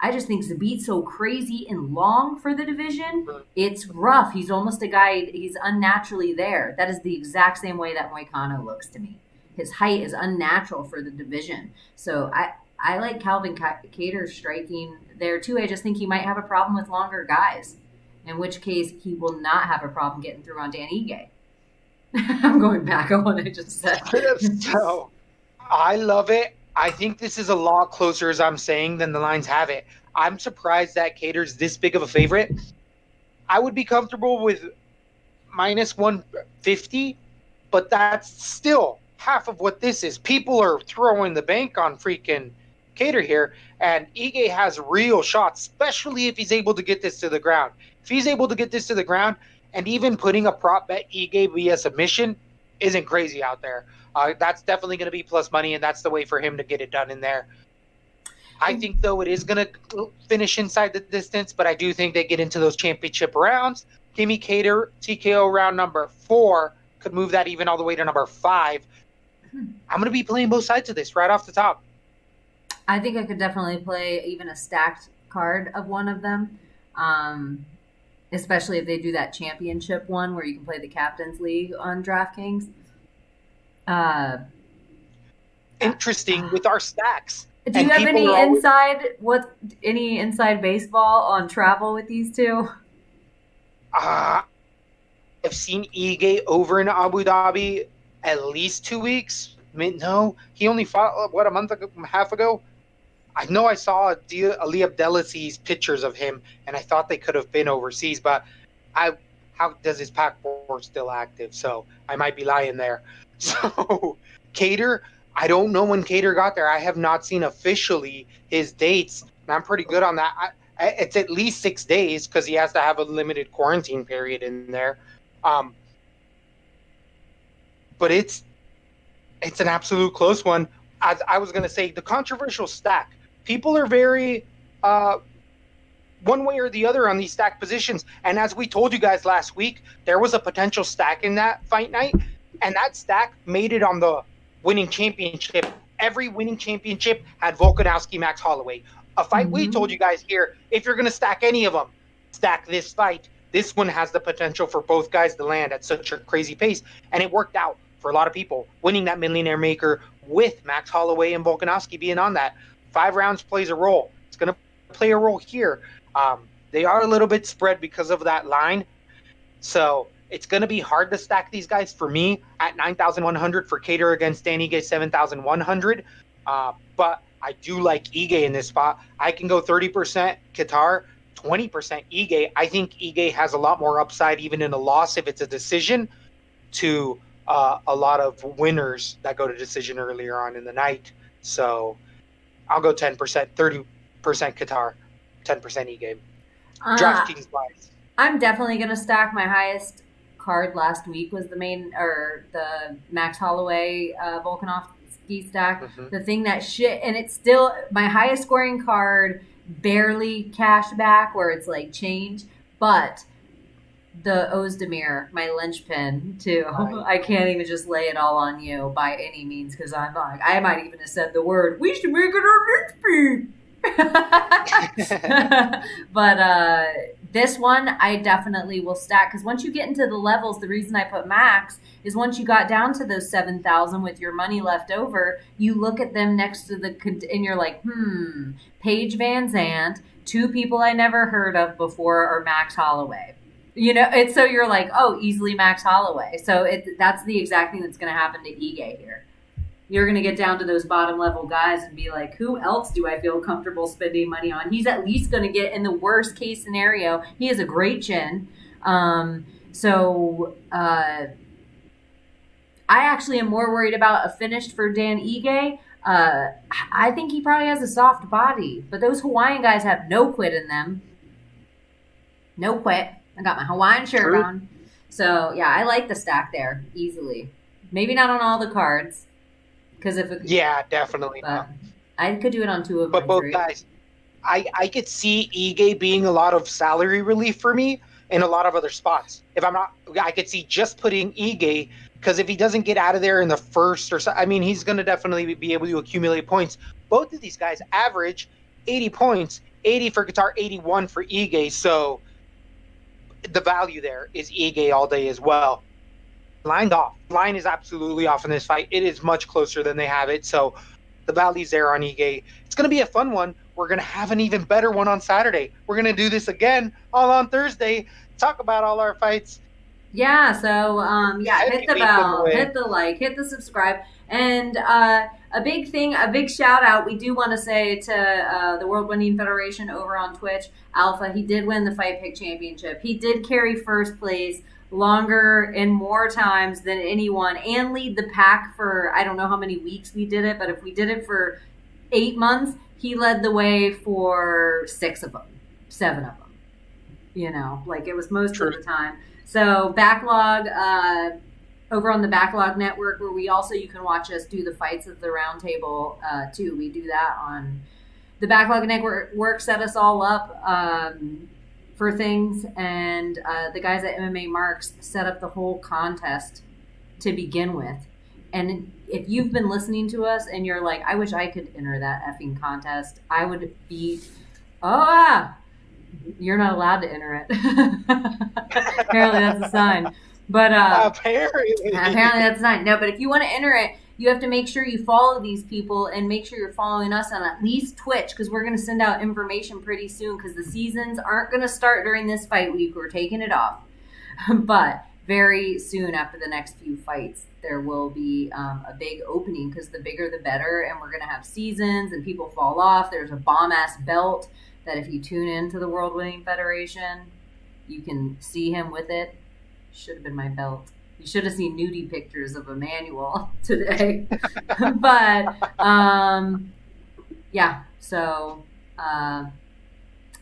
I just think Zabit's so crazy and long for the division. It's rough. He's almost a guy, he's unnaturally there. That is the exact same way that Moicano looks to me. His height is unnatural for the division. So I like Calvin Kattar striking there too. I just think he might have a problem with longer guys, in which case he will not have a problem getting through on Dan Ige. I'm going back on what I just said. So I love it. I think this is a lot closer, as I'm saying, than the lines have it. I'm surprised that Kattar's this big of a favorite. I would be comfortable with minus 150, but that's still half of what this is. People are throwing the bank on freaking Kattar here, and Ige has real shots, especially if he's able to get this to the ground. If he's able to get this to the ground, and even putting a prop bet Ige via submission isn't crazy out there. That's definitely going to be plus money, and that's the way for him to get it done in there. I think, though, it is going to finish inside the distance, but I do think they get into those championship rounds. Give me Kattar, TKO round number 4, could move that even all the way to number 5. I'm going to be playing both sides of this right off the top. I think I could definitely play even a stacked card of one of them, especially if they do that championship one where you can play the Captain's League on DraftKings. Interesting with our stacks. Do you have any inside baseball on travel with these two? I've seen Ige over in Abu Dhabi at least 2 weeks. No, he only fought a month and a half ago. I know I saw Ali Abdelaziz pictures of him, and I thought they could have been overseas. But how does his passport still active? So I might be lying there. So Kattar, I don't know when Kattar got there. I have not seen officially his dates, and I'm pretty good on that. It's at least 6 days because he has to have a limited quarantine period in there. But it's an absolute close one. As I was going to say, the controversial stack. People are very one way or the other on these stack positions. And as we told you guys last week, there was a potential stack in that fight night. And that stack made it on the winning championship. Every winning championship had Volkanovski, Max Holloway. A fight we told you guys here, if you're going to stack any of them, stack this fight. This one has the potential for both guys to land at such a crazy pace. And it worked out for a lot of people, winning that Millionaire Maker with Max Holloway and Volkanovski being on that. 5 rounds plays a role. It's going to play a role here. They are a little bit spread because of that line. So it's going to be hard to stack these guys for me at 9,100 for Kattar against Dan Ige 7,100. But I do like Ige in this spot. I can go 30% Kattar, 20% Ige. I think Ige has a lot more upside even in a loss if it's a decision to a lot of winners that go to decision earlier on in the night. So I'll go 10%, 30% Kattar, 10% Ige. DraftKings wise. I'm definitely going to stack. My highest card last week was the Max Holloway Volkanovski stack. The thing that and it's still my highest scoring card, barely cash back where it's like change, but the Ozdemir, my linchpin too. Right. I can't even just lay it all on you by any means because I'm like, I might even have said the word, we should make it our linchpin. But this one I definitely will stack because once you get into the levels, the reason I put max is once you got down to those 7,000 with your money left over, you look at them next to and you're like, Paige Van Zandt, 2 people I never heard of before are Max Holloway. You know, it's so you're like, oh, easily Max Holloway. So that's the exact thing that's going to happen to Ige here. You're going to get down to those bottom level guys and be like, who else do I feel comfortable spending money on? He's at least going to get in the worst case scenario. He has a great chin. I actually am more worried about a finish for Dan Ige. I think he probably has a soft body, but those Hawaiian guys have no quit in them. No quit. I got my Hawaiian shirt on. So, yeah, I like the stack there easily. Maybe not on all the cards. Definitely not. I could do it on 2 of them. But both guys, I could see Ige being a lot of salary relief for me in a lot of other spots. If I'm not I could see just putting Ige, because if he doesn't get out of there in the first or so, I mean, he's going to definitely be able to accumulate points. Both of these guys average 80 points, 80 for Kattar, 81 for Ige. So the value there is Ige all day as well. Line's off. Line is absolutely off in this fight. It is much closer than they have it. So the value's there on Ige. It's going to be a fun one. We're going to have an even better one on Saturday. We're going to do this again all on Thursday. Talk about all our fights. Yeah, so hit the bell, hit the like, hit the subscribe, and a big shout out we do want to say to the World Winning Federation over on Twitch. Alpha, he did win the Fight Pick Championship. He did carry first place longer and more times than anyone, and lead the pack for, I don't know how many weeks we did it, but if we did it for 8 months, he led the way for 7 of them. It was most of the time. So Backlog, over on the Backlog Network, where you can watch us do the fights at the round table too. We do that on the Backlog Network. Set us all up for things, and the guys at MMA Marks set up the whole contest to begin with. And if you've been listening to us and you're like, I wish I could enter that effing contest, I would be, you're not allowed to enter it. Apparently that's a sign. But apparently that's a sign. No, but if you want to enter it, you have to make sure you follow these people and make sure you're following us on at least Twitch, because we're going to send out information pretty soon, because the seasons aren't going to start during this fight week. We're taking it off. But very soon after the next few fights, there will be a big opening, because the bigger the better, and we're going to have seasons and people fall off. There's a bomb-ass belt that if you tune into the World Winning Federation, you can see him with it. Should have been my belt. You should have seen nudie pictures of Emmanuel today. But, yeah. So,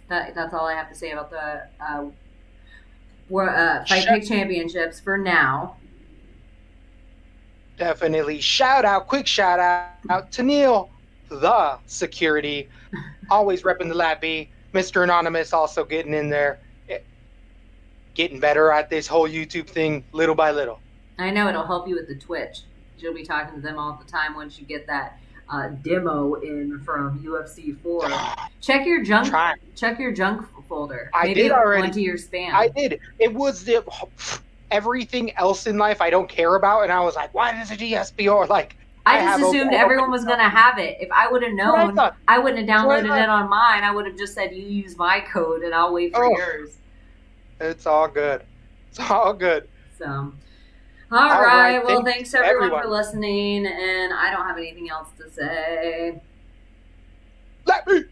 that's all I have to say about the Fight Pick Championships for now. Definitely. Quick shout out to Neil, the security. Always repping the Lab B. Mr. Anonymous also getting in there. Getting better at this whole YouTube thing little by little. I know it'll help you with the Twitch. You'll be talking to them all the time once you get that demo in from UFC 4. Check your junk. Check your junk folder. I did already. Went to your spam. I did. It was everything else in life I don't care about, and I was like, why does a GSPR like? I just assumed everyone was going to have it. If I would have known, I wouldn't have downloaded it on mine. I would have just said, you use my code and I'll wait for yours. It's all good. It's all good. So, all right. Well, thanks everyone for listening, and I don't have anything else to say. Let me.